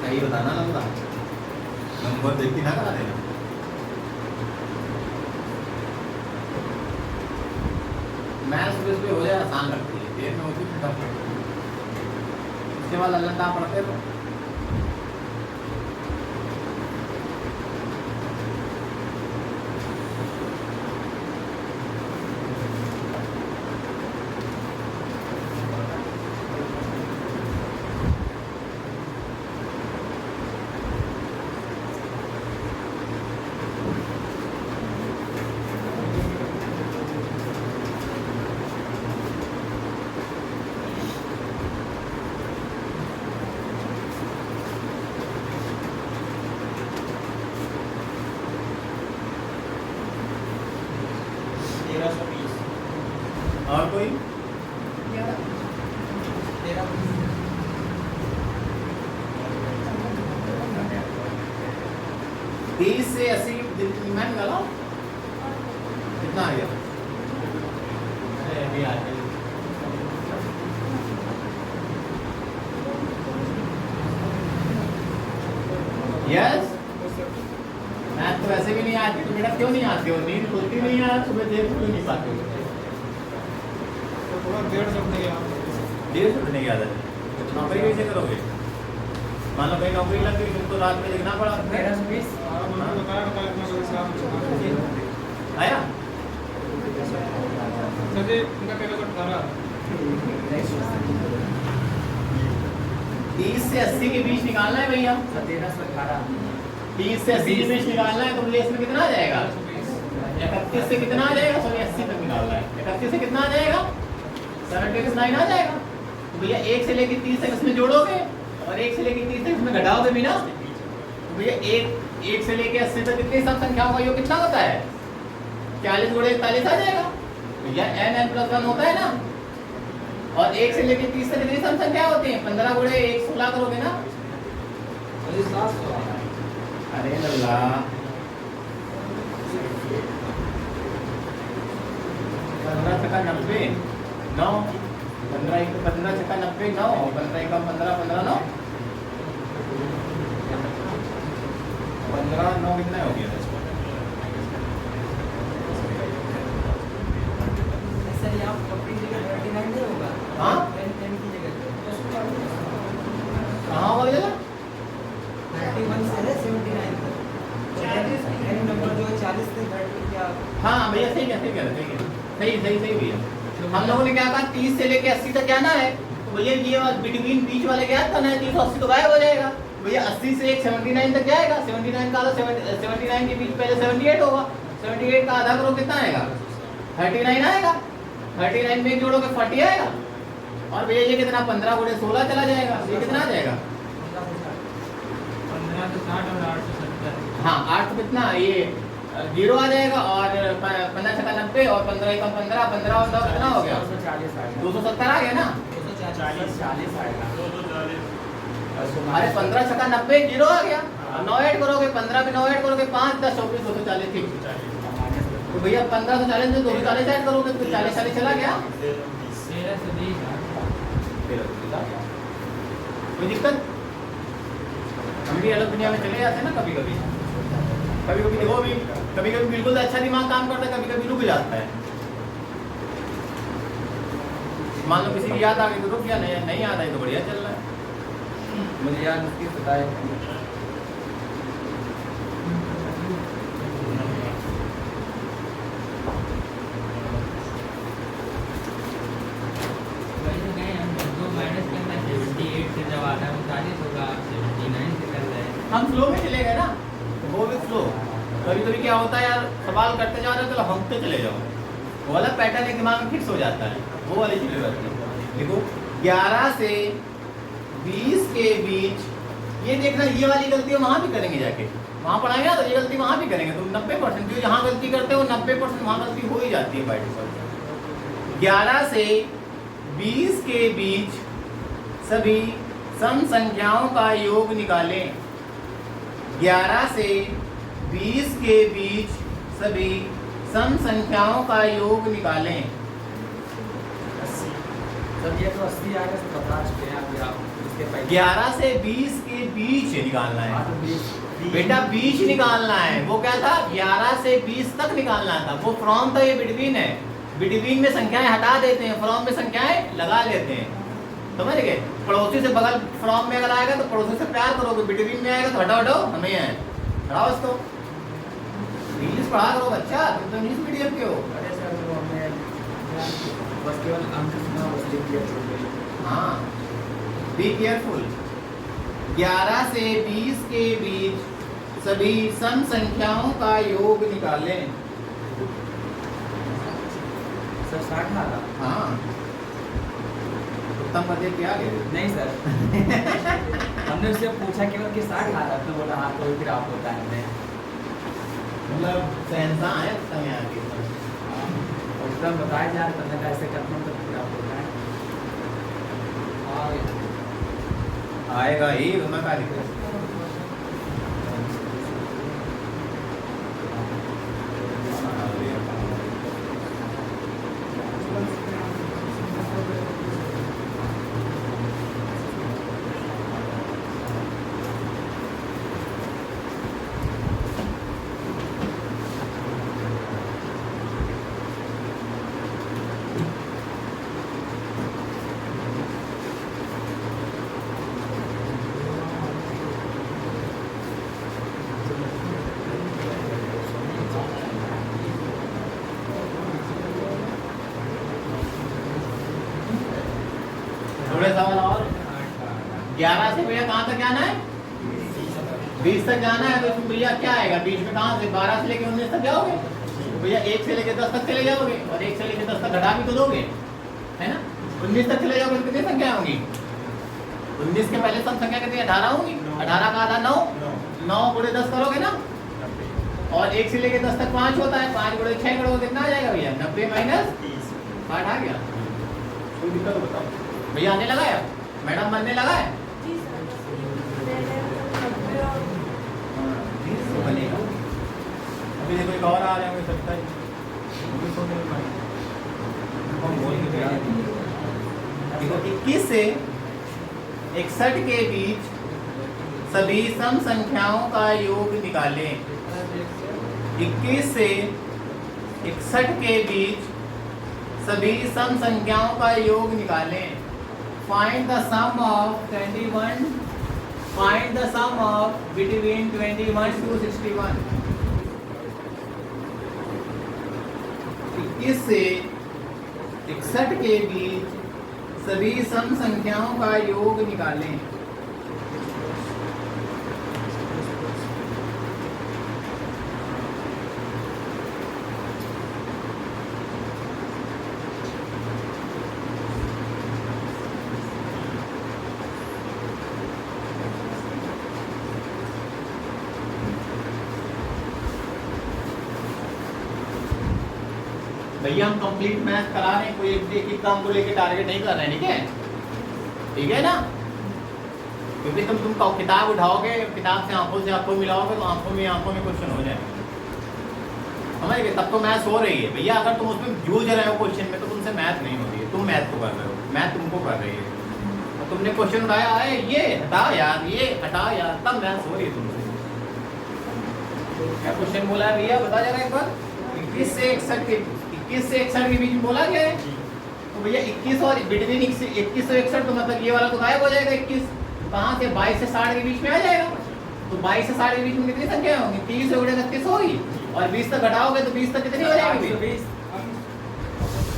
सही बताना नंबर, नंबर देख के ना करा देना। मैथ्स बेस पे हो जाए आसान लगती है, देर में होती है टफ लगती है। उसके बाद अल्लाह पढ़ते तो और कोई 30 से 80 मैं निकाला कितना आ गया? अरे अभी आ गया। यस, मैथ तो वैसे भी नहीं आती तो बेटा क्यों नहीं आती हो? नींद खुलती नहीं है, सुबह देर क्यों नहीं पाते हो? 1:30 उठने की आदत है। नौकरी कैसे करोगे? मान लो कहीं नौकरी लग गई तुमको रात में देखना पड़ा। 1320 आया 30 से 80 के बीच निकालना है भैया। 1318 30 से 80 के बीच निकालना है तो बोलिए इसमें कितना आ जाएगा? 31 से कितना आ जाएगा? सॉरी 80 तक निकालना है। 31 से कितना आ जाएगा? 79 आ जाएगा। तो भैया 1 से लेके 30 तक इसमें जोड़ोगे और 1 से लेके 30 तक इसमें घटाओगे भी ना। तो भैया 1 से लेके 80 तक कितनी सम संख्याओं का योग कितना होता है? 40 गुणे 41 आ जाएगा। भैया n+1 होता है ना। और 1 से लेके 30 तक कितनी सम संख्या होती है? 15 गुणे 1 16 करोगे ना। अरे अल्लाह 15 छक्का 90 9 15 1 15 छक्का 90 9 15 1 15 15 9 15 9 कितना हो गया? सर यहाँ अपनी जगह 39 नहीं होगा? हाँ? n की जगह कहाँ होगा जरा? 31 से है 79 तक। n नंबर जो है 40 से 30 क्या? हाँ भैया सही है सही भैया। हम लोगों ने क्या कहा 30 से लेके 80 तक जाना है तो भैया ये बिटवीन बीच वाले क्या करना है? 380 तो गायब हो जाएगा भैया। 80 से एक 79 तक जाएगा। 79 का आधा 79 के बीच पहले 78 होगा। 78 का आधा करो कितना आएगा? 39 आएगा। 39 में जोड़ोगे 40 आएगा। और भैया ये कितना 15 गुणे 16 चला जाएगा। ये कितना आ जाएगा? 15 तो 60 और 8 तो 70। हाँ 8 कितना ये 0 आ जाएगा। और 15 छक्का 90 और 15 1 15 15 और 10 कितना हो गया? 240 आ गया। 270 आ गया ना। 40 40 आएगा। 2 2 40 अरे 15 छक्का 90 जीरो आ गया। और 9 ऐड करोगे 15 में 9 ऐड करोगे 5 10 24 240 ठीक। तो भैया 15 से 40 में 240 ऐड करोगे तो 40 40 चला गया। 13 से 20 कोई दिक्कत? हम भी अलग दुनिया में चले जाते हैं ना कभी कभी। कभी कभी देखो भी कभी कभी बिल्कुल अच्छा दिमाग काम करता है, कभी कभी रुक जाता है। मान लो किसी की याद आ गई तो रुक गया, नहीं याद आई तो बढ़िया चल रहा है। मुझे याद उसकी पता है। माइनस करना 78 से जब आता है 39 होगा, 79 से कर रहे हैं। हम स्लो में चले गए ना, वो भी स्लो। कभी कभी क्या होता है यार, सवाल करते जा रहे हो तो हंसते चले जाओ, वो वाला पैटर्न एक दिमाग में फिक्स हो जाता है, वो वाली चीजें रहती है। देखो 11 से 20 के बीच, ये देखना ये वाली गलती वहां भी करेंगे, जाके वहां पढ़ाएंगे ना तो ये गलती वहां भी करेंगे। तो 90% जो यहाँ गलती करते हो 90% वहां गलती हो ही जाती है बाय डिफॉल्ट। 11 से 20 के बीच सभी सम संख्याओं का योग निकालें। 11 से 20 के बीच सभी सम संख्याओं का योग निकालें। 80 जब ये तो 80 आएगा तो 50 पे अभी आप इसके पहले 11 से 20 के बीच निकालना है बेटा, बीच निकालना है। वो क्या था, 11 से 20 तक निकालना था। वो फ्रॉम था, ये बिटवीन है। बिटवीन में संख्याएं हटा देते हैं, फ्रॉम में संख्याएं लगा लेते हैं, समझ गए। पड़ोसी से बगल फ्रॉम में अगर आएगा तो पड़ोसी से प्यार करोगे, बिटवीन में आएगा तो हटाओ हटाओ हमें है हटाओ इसको। इंग्लिश पढ़ा करो बच्चा, तुम तो इंग्लिश मीडियम के हो। अरे सर वो हमने बस केवल अंक सुना, बस लिख दिया छोड़ दिया। हाँ, बी केयरफुल। 11 से 20 के बीच सभी सम संख्याओं का योग निकालें। सर 60 आ रहा? हाँ, उत्तम पते क्या गए? नहीं सर हमने उससे पूछा केवल कि 60 आ रहा, तो बोला हाँ तो फिर आप होता है। हमने मतलब शहंशाह है उत्तम यहाँ के। उत्तम बताया जा रहा था, ऐसे करना तो फिर आप होता है। आएगा ही, मैं क्या दिक्कत? थोड़े सवाल और। 11 से भैया कहाँ तक जाना है? 20 तक जाना है। तो इसमें भैया क्या आएगा बीच में, कहाँ से 12 से लेके 19 तक जाओगे? तो भैया 1 से लेके 10 तक चले जाओगे, और 1 से लेके 10 तक घटा भी तो दोगे, है ना। 19 तक चले जाओगे तो कितनी संख्या होंगी? 19 के पहले सब संख्या कितनी? 18 होंगी। 18 का आधा 9, 9 गुणे 10 करोगे ना, और 1 से लेके 10 तक 5 होता है, 5 गुणे 6 करोगे कितना आ जाएगा भैया? 90 माइनस 60 आ गया। कोई दिक्कत हो बताओ भैया? आने लगा है मैडम, बनने लगा है। बनेगा। अभी देखो एक और आ रहे होंगे 27, देखो 21 से 61 के बीच सभी सम संख्याओं का योग निकालें। 21 से 61 के बीच सभी सम संख्याओं का योग निकालें। Find the sum of 21. Find the sum of between 21 to 61. 21 से 61 के बीच सभी सम संख्याओं का योग निकालें। भैया हम कंप्लीट मैथ करा रहे हैं, कोई एक काम को लेके टारगेट नहीं कर रहे हैं, ठीक है। ठीक है ना, क्योंकि तुम किताब उठाओगे, किताब से आंखों मिलाओगे तो आंखों में क्वेश्चन हो जाएगा, समझ गए। तब तो मैथ हो रही है भैया, अगर तुम उसमें जूझ रहे हो क्वेश्चन में तो तुमसे मैथ नहीं हो रही है, तुम मैथ को कर रहे हो, मैथ तुमको कर रही है। और तुमने क्वेश्चन उठाया है ये हटा यार, ये हटा यार, तब मैथ हो रही है तुमसे। क्या क्वेश्चन बोला है भैया, बता जरा एक बार। 21 से 61 के बीच में बोला गया है, तो भैया 21 और बिटवीन 21 से 61 तो मतलब ये वाला तो गायब हो जाएगा 21, कहाँ से 22 से 60 के बीच में आ जाएगा। तो 22 से 60 के बीच में कितनी संख्या होंगी, 30 से 31 होगी, और 20 तक घटाओगे तो 20 तक कितनी हो जाएगी,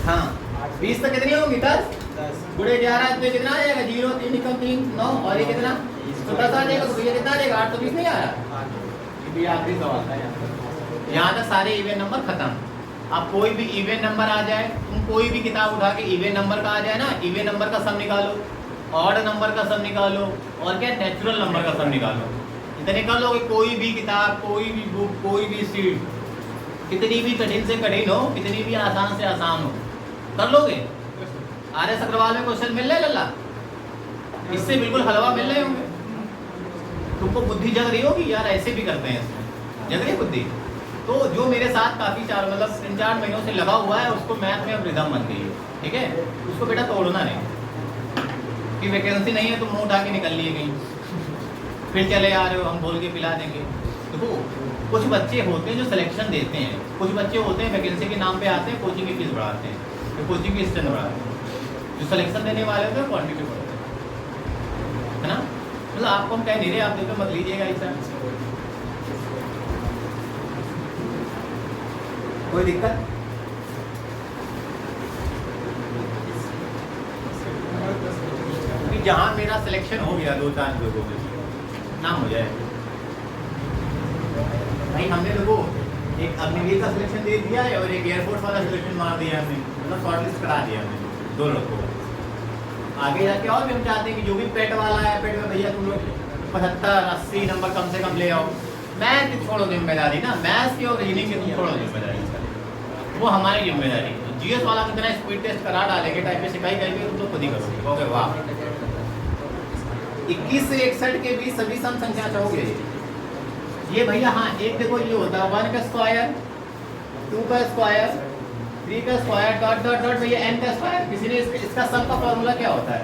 हाँ 20 तक कितनी होंगी 10 गुणे 11 तो कितना आ जाएगा, 0 3 कम 3 9 और ये कितना तो 10 आ जाएगा। तो भैया कितना आ जाएगा, 8 तो 20 नहीं आ रहा। ये आखिरी सवाल था यहाँ तक, सारे इवन नंबर खत्म। अब कोई भी इवन नंबर आ जाए, तुम कोई भी किताब उठा के इवन नंबर का आ जाए ना, इवन नंबर का सम निकालो, ऑड नंबर का सम निकालो, और क्या नेचुरल नंबर का सम निकालो। इतने कर लोगे, कोई भी किताब, कोई भी बुक, कोई भी सीट, कितनी भी कठिन से कठिन हो, कितनी भी आसान से आसान हो, कर लोगे। RS अग्रवाल में क्वेश्चन मिल रहे लल्ला, इससे बिल्कुल हलवा मिल रहे होंगे। तुमको बुद्धि जग रही होगी यार, ऐसे भी करते हैं इसमें, जग रही बुद्धि। तो जो मेरे साथ काफ़ी 3-4 महीनों से लगा हुआ है, उसको मैथ में अब रिदम बन गई है, ठीक है। उसको बेटा तोड़ना नहीं कि वैकेंसी नहीं है तो मुंह उठा के निकल लिए कहीं, फिर चले आ रहे हो हम बोल के पिला देंगे। देखो कुछ बच्चे होते हैं जो सिलेक्शन देते हैं, कुछ बच्चे होते हैं वैकेंसी के नाम पे आते हैं, कोचिंग की फीस बढ़ाते हैं, तो कोचिंग की स्टैंड बढ़ाते हैं। जो सिलेक्शन देने वाले होते हैं क्वान्टिटी बढ़ाते हैं, है ना। मतलब आपको हम कह नहीं रहे, आप देखो मत लीजिएगा ऐसा, कोई दिक्कत। जहाँ मेरा सिलेक्शन हो गया 2-4 लोगों में नाम हो जाए भाई, हमने लोगों एक अग्निवीर का सिलेक्शन दे दिया है और एक एयरफोर्स वाला सिलेक्शन मार दिया हमने, मतलब शॉर्टलिस्ट करा दिया हमने 2 लोगों को। आगे जाके और भी हम चाहते हैं कि जो भी पेट वाला है, पेट में भैया तुम लोग 75-80 नंबर कम से कम ले आओ। मैथ की छोड़ो जिम्मेदारी ना, मैथ्स की और रीजनिंग की तुम छोड़ो जिम्मेदारी, वो हमारी जिम्मेदारी। GS वाला कितना स्पीड टेस्ट करा डालेंगे, टाइप में सिखाई जाएगी, तुम तो खुद ही करोगे, ओके वाह। 21 से 61 के बीच सभी सम संख्या चाहोगे ये भैया। हाँ एक देखो ये होता है 1 का स्क्वायर, 2 का स्क्वायर, 3 का स्क्वायर, डॉट डॉट डॉट भैया n का स्क्वायर। किसी ने इसका सम का फॉर्मूला क्या होता है,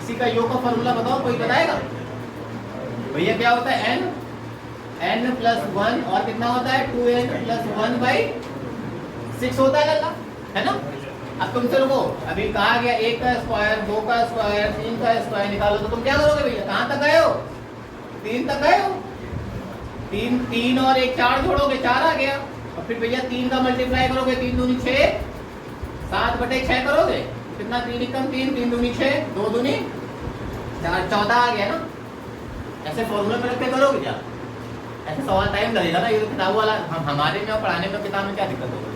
इसी का योग का फॉर्मूला बताओ, कोई बताएगा भैया क्या होता है, n प्लस 1 और कितना होता है 2n प्लस 1/6 होता है लल्ला, है ना। अब तुमसे रुको, अभी कहा गया 1 का स्क्वायर, 2 का स्क्वायर, 3 का स्क्वायर निकालो, तो तुम क्या करोगे भैया, कहाँ तक गए हो, 3 तक गए हो। 3 और 1 4 जोड़ोगे, 4 आ गया। और फिर भैया 3 का मल्टीप्लाई करोगे, 3 दूनी 6, 7/6 करोगे, कितना 3 कम 3, 3 दूनी 6, 2 दूनी 4, 14 आ गया ना। ऐसे फॉर्मूले में रख के करोगे क्या, ऐसे सवाल टाइम लगेगा ना। ये तो किताब वाला हमारे में और पढ़ाने में किताब में क्या दिक्कत होगी।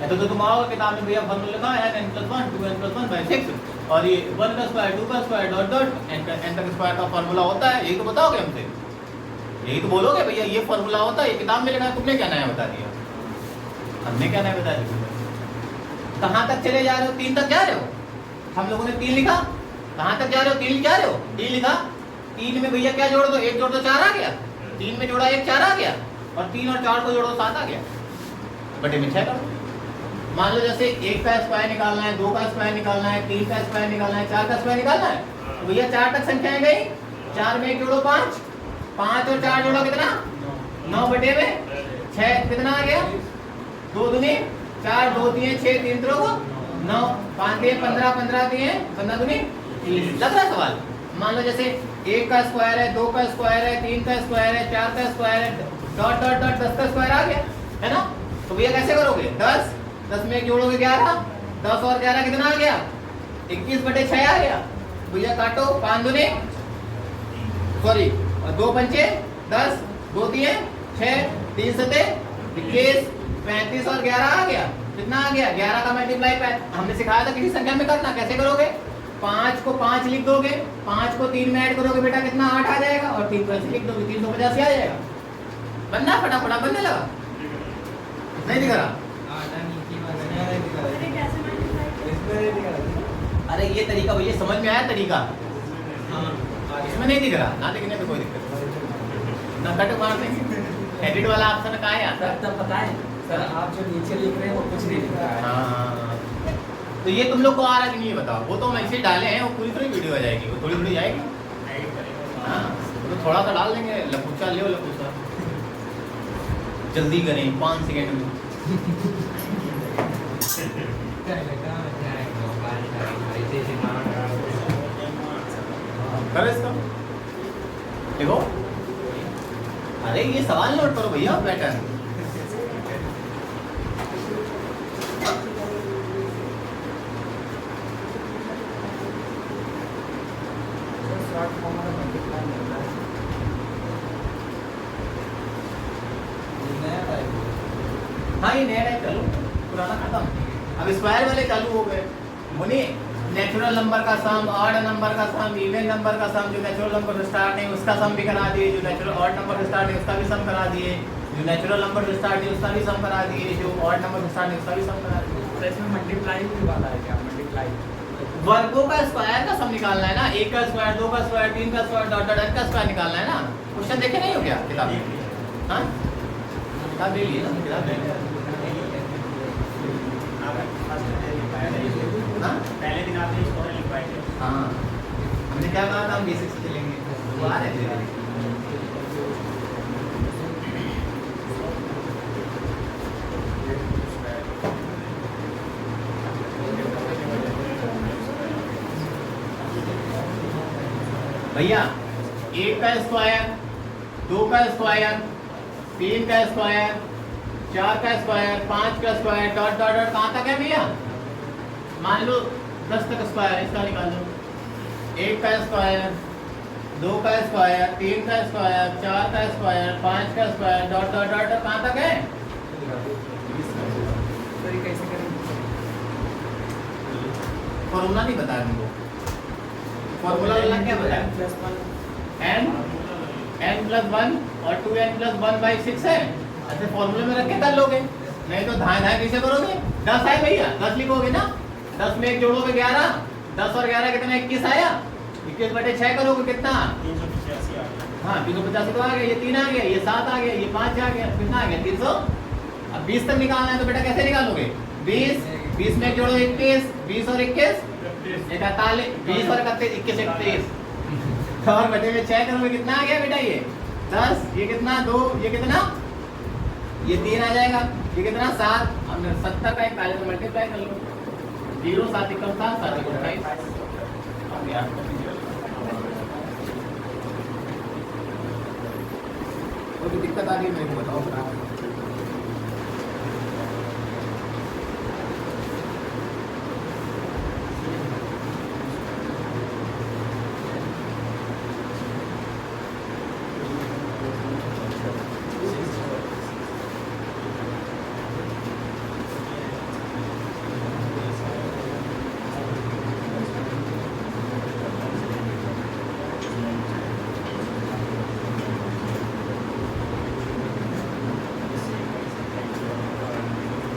ऐसे तो तुम आओगे किताब में भैया फॉर्मूला लिखा है n + 1 2n + 1/6 और ये 1 का स्क्वायर 2 का स्क्वायर डॉट डॉट n का स्क्वायर का फॉर्मूला होता है, यही तो बताओगे हमसे, यही तो बोलोगे भैया ये फॉर्मूला होता है, ये किताब में लिखा है, तुमने क्या नया बता दिया, हमने क्या नया बता दिया। कहाँ तक चले जा रहे हो, 3 तक जा रहे हो, हम लोगों ने 3 लिखा, कहाँ तक जा रहे हो, 3 जा रहे हो, 3 लिखा। 3 में भैया क्या जोड़ दो, 1 जोड़ दो 4 आ गया, 3 में जोड़ा 1 4 आ गया, और 3 और 4 को जोड़ो 7 आ गया, बटे में 6 करो। मान लो जैसे 1 का स्क्वायर निकालना है, 2 का स्क्वायर निकालना है, 3 का स्क्वायर निकालना है, 4 का स्क्वायर निकालना है, तो भैया 4 तक संख्याएं गई, 4 में 1 जोड़ो 5, 5 और 4 जोड़ो कितना 9 बटे में 6 कितना आ गया, 2 दूनी 4, 2 दिए 6, 3 त्रो 9, 5 दिए 15, 15 दिए 15 दूनी 30। लग रहा सवाल। मान लो जैसे 1 का स्क्वायर है, 2 का स्क्वायर है, 3 का स्क्वायर है, 4 का स्क्वायर है, डॉट डॉट डॉट 10 का स्क्वायर आ गया, है ना। तो भैया कैसे करोगे, 10 में 1 जोड़ोगे 11, 10 और 11 कितना आ गया 21/6 आ गया। भैया काटो, 5 दूनी सॉरी 2 पंचे 10, 2 दिए 6, 3 सते 21, 35 और 11 आ गया, कितना आ गया 11 का मल्टीप्लाई हमने सिखाया था किसी संख्या में करना, कैसे करोगे, 5 को 5 लिख दोगे, 5 को 3 में ऐड करोगे बेटा कितना 8 आ जाएगा, और 3 को ऐसे लिख दोगे 385 आ जाएगा। बनना फटाफट बनने लगा, नहीं दिख रहा। अरे ये तरीका भैया समझ में आया तरीका, इसमें नहीं दिख रहा ना, दिखने में कोई दिक्कत नहीं। ना कट मार देंगे, एडिट वाला ऑप्शन कहाँ है आता है? तब बताएं सर, आप जो नीचे लिख रहे हैं वो कुछ नहीं लिख रहा है। हाँ, तो ये तुम लोग को आ रहा कि नहीं बताओ? वो तो हम ऐसे ही डाले हैं, वो पूरी पूरी वीडियो आ जाएगी, वो थोड़ी थोड़ी जाएगी। हाँ, तो थोड़ा सा डाल देंगे, लपूचा ले लपूचा, जल्दी करें 5 सेकंड में। करो इसको, देखो, अरे ये सवाल नोट करो भैया, पैटर्न। हाँ, ये नया टाइप चालू, पुराना खत्म। अब स्क्वायर वाले चालू हो गए। मुनि नेचुरल नंबर का सम, ऑड नंबर का सम, इवन नंबर का सम, जो नेचुरल नंबर से स्टार्ट है उसका सम भी करा दिए, जो नेचुरल ऑड नंबर से स्टार्ट है उसका भी सम करा दिए, जो नेचुरल नंबर से स्टार्ट है उसका भी सम करा दिए, जो ऑड नंबर से स्टार्ट है उसका भी सम करा दिए। तो इसमें मल्टीप्लाई भी वाला है क्या? मल्टीप्लाई वर्गों का स्क्वायर का सम निकालना है ना, 1 का स्क्वायर, 2 का स्क्वायर, 3 का स्क्वायर, डॉट डॉट n का स्क्वायर निकालना है ना। क्वेश्चन देखे नहीं हो क्या किताब में? हाँ, किताब ले लिए ना, किताब ले लिए। हाँ? पहले दिन आपने इसको लिखवाए थे। हाँ, हमने क्या कहा था, हम बेसिक से चलेंगे, वो आ रहे थे। भैया 1 का स्क्वायर, 2 का स्क्वायर, 3 का स्क्वायर, 4 का स्क्वायर, 5 का स्क्वायर, डॉट डॉट डॉट कहाँ तक है भैया? मान लो 10 तक स्क्वायर, इसका निकाल लो। 1 का स्क्वायर, 2 का स्क्वायर, 3 का स्क्वायर, 4 का स्क्वायर, 5 का square, dot dot dot dot कहाँ तक है? कैसे करेंगे? फॉर्मूला नहीं बताया तुमको, फॉर्मूला वाला क्या बताया? n प्लस 1 और 2n प्लस 1/6 है। ऐसे फॉर्मूले में रख के कर लोगे, नहीं तो धाए धाए कैसे करोगे? 10 है भैया, 10 लिखोगे ना, 10 में 1 जोड़ोगे 11, 10 और 11 कितना? 21 आया। 21/6 करोगे कितना? 385 आ गया। हाँ, 385 तो आ गया, ये 3 आ गया, ये 7 आ गया, ये 5 आ गया, कितना आ गया? 300। अब 20 तक निकालना है तो बेटा कैसे निकालोगे? 20 में 1 जोड़ो 21, 20 और 21 41, 20 और 31 31। और बटे में 6 करोगे कितना आ गया बेटा? ये 10, ये कितना? 2, ये कितना? ये 3 आ जाएगा, ये कितना? 7। हमने 70 का 41 से मल्टीप्लाई कर लो, 0 7 एकम 7 7 एकम 28 आ गया। कोई दिक्कत आ रही है मेरे को बताओ।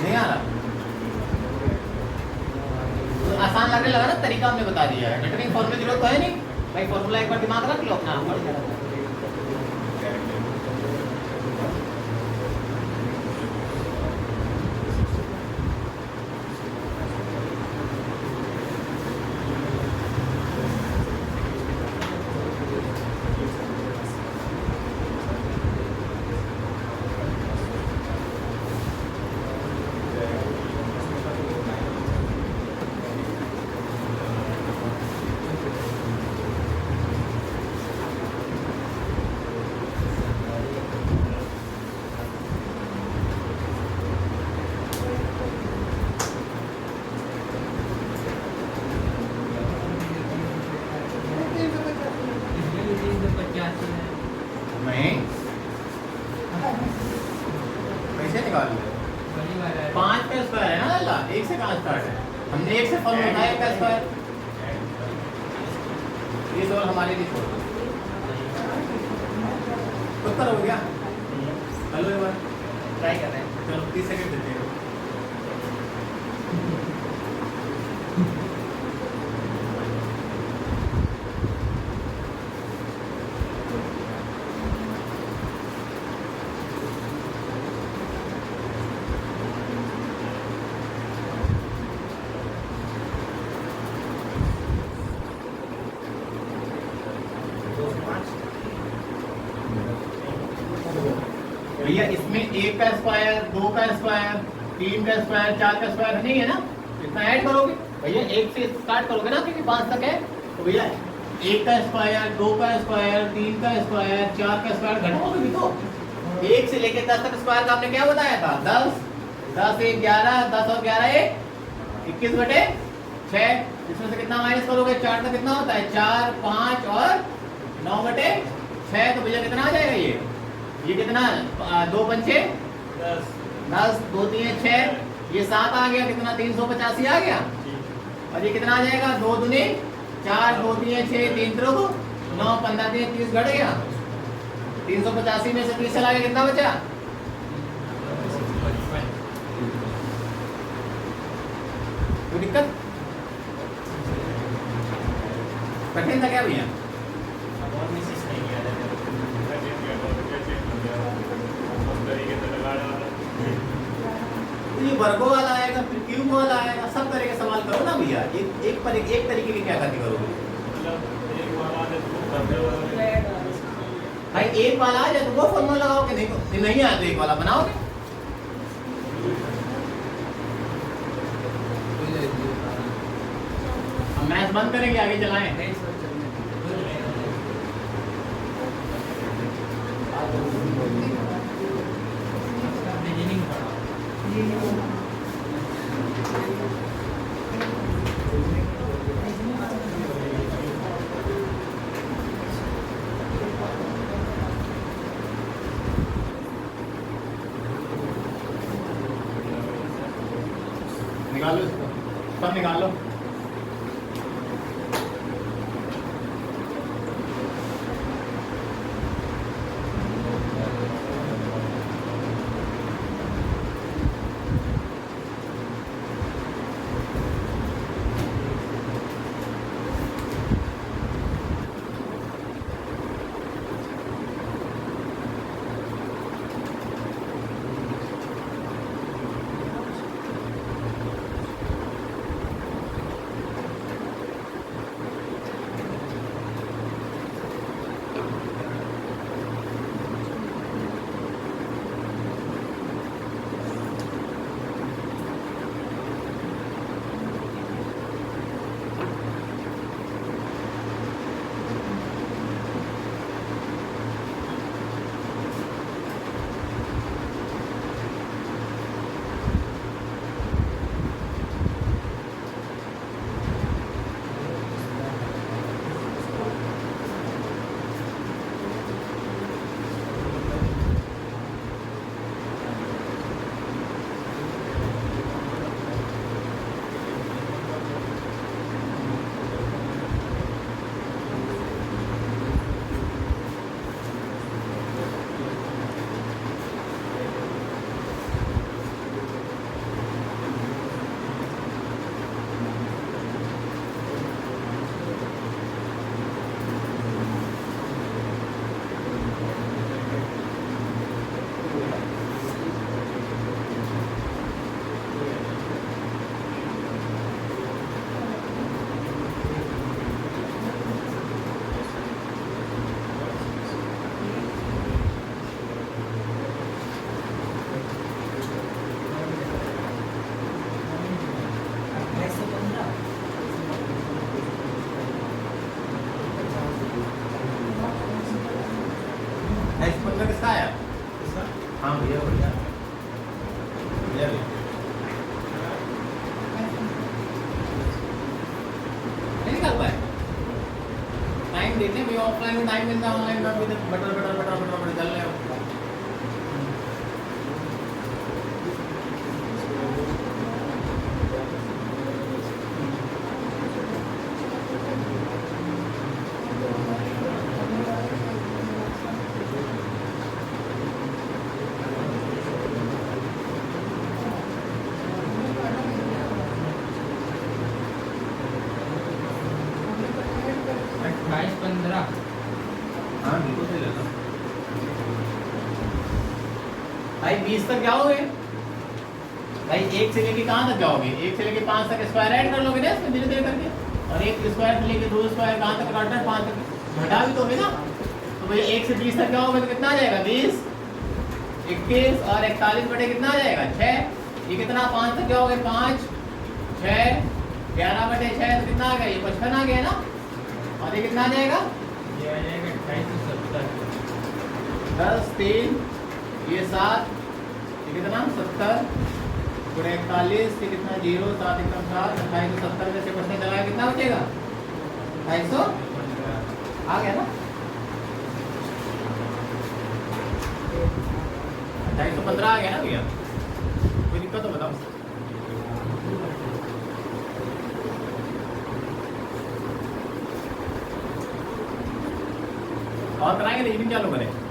नहीं आ रहा? तो आसान लगने लगा ना, तरीका हमने बता दिया है। रिटर्निंग फॉर्मूले की जरूरत तो है नहीं भाई, फॉर्मूला एक बार दिमाग रख लो अपना। नहीं, कैसे निकाल लिया? 5 का स्क्वायर है ना लाला, 1 से कहाँ स्टार्ट है? हमने 1 से फॉर्मूला बनाया, 1 का स्क्वायर। ये सवाल हमारे लिए छोड़ दो, उत्तर हो गया। चलो एक बार ट्राई कर रहे हैं, चलो 30 सेकंड देते हैं। इसमें 1 का स्क्वायर, 2 का स्क्वायर, 3 का स्क्वायर, 4 का स्क्वायर नहीं है ना, इतना ऐड करोगे भैया, 1 से स्टार्ट करोगे ना क्योंकि 5 तक है, तो भैया 1 का स्क्वायर, 2 का स्क्वायर, 3 का स्क्वायर, 4 का स्क्वायर घटाओगे भी तो 1 से लेके 10 तक स्क्वायर का आपने क्या बताया था, 10, 10 1 11, 10 और 11 21 बटे 6, इसमें से कितना माइनस करोगे, 4 का कितना होता है, 4 5 और 9 बटे 6, तो भैया कितना आ जाएगा ये कितना, 2 पंचे 10, 2 3 6, ये 7 आ गया, कितना 385 आ गया, और ये कितना आ जाएगा, 2 दूनी 4, 2 3 6, 3 त्रिक 9, 15 3 30 घट गया, 385 में से 30 चला गया, कितना बचा, कोई दिक्कत, कठिन था क्या भैया, ये वर्गों वाला आएगा, फिर क्यूब वाला आएगा, सब तरह के सवाल करो ना भैया, एक तरीके की क्या करके करोगे भाई, एक वाला आ जाए तो वो फॉर्मूला लगाओगे, नहीं आया तो एक वाला बनाओगे, हम मैथ बंद करेंगे, आगे चलाएं, निकालो इसको, सब निकालो, किसका आया, हाँ भैया भैया भैया नहीं निकाल पाए, टाइम देते हैं भैया, ऑफलाइन में टाइम मिलता है, ऑनलाइन में अभी तक butter butter butter butter butter चल रहे हो, हाँ बिल्कुल सही लगा भाई, 20 तक जाओगे भाई, 1 से लेके कहाँ तक जाओगे, 1 से लेके 5 तक स्क्वायर ऐड कर लोगे ना इसमें धीरे धीरे करके, और 1 स्क्वायर से लेके 2 स्क्वायर कहाँ तक काटना है, 5 तक घटा भी दोगे ना, तो भैया 1 से 20 तक जाओगे तो कितना आ जाएगा, 20 21 और 41 बटे कितना आ जाएगा 6। ये कितना 5 से क्या हो गए 5 6 11 बटे 6 तो कितना आ गया ये 55 आ गया ना। और ये कितना आ जाएगा ये आ जाएगा 2870। 10 3 ये 7 ये कितना 70 गुणे 41 ये कितना 0 7 एकदम 7 2870 में से क्वेश्चन चलाया कितना बचेगा 250 आ गया ना 215 आ गया ना भैया। कोई दिक्कत हो बताओ। और कराएंगे रीडिंग चालू करें।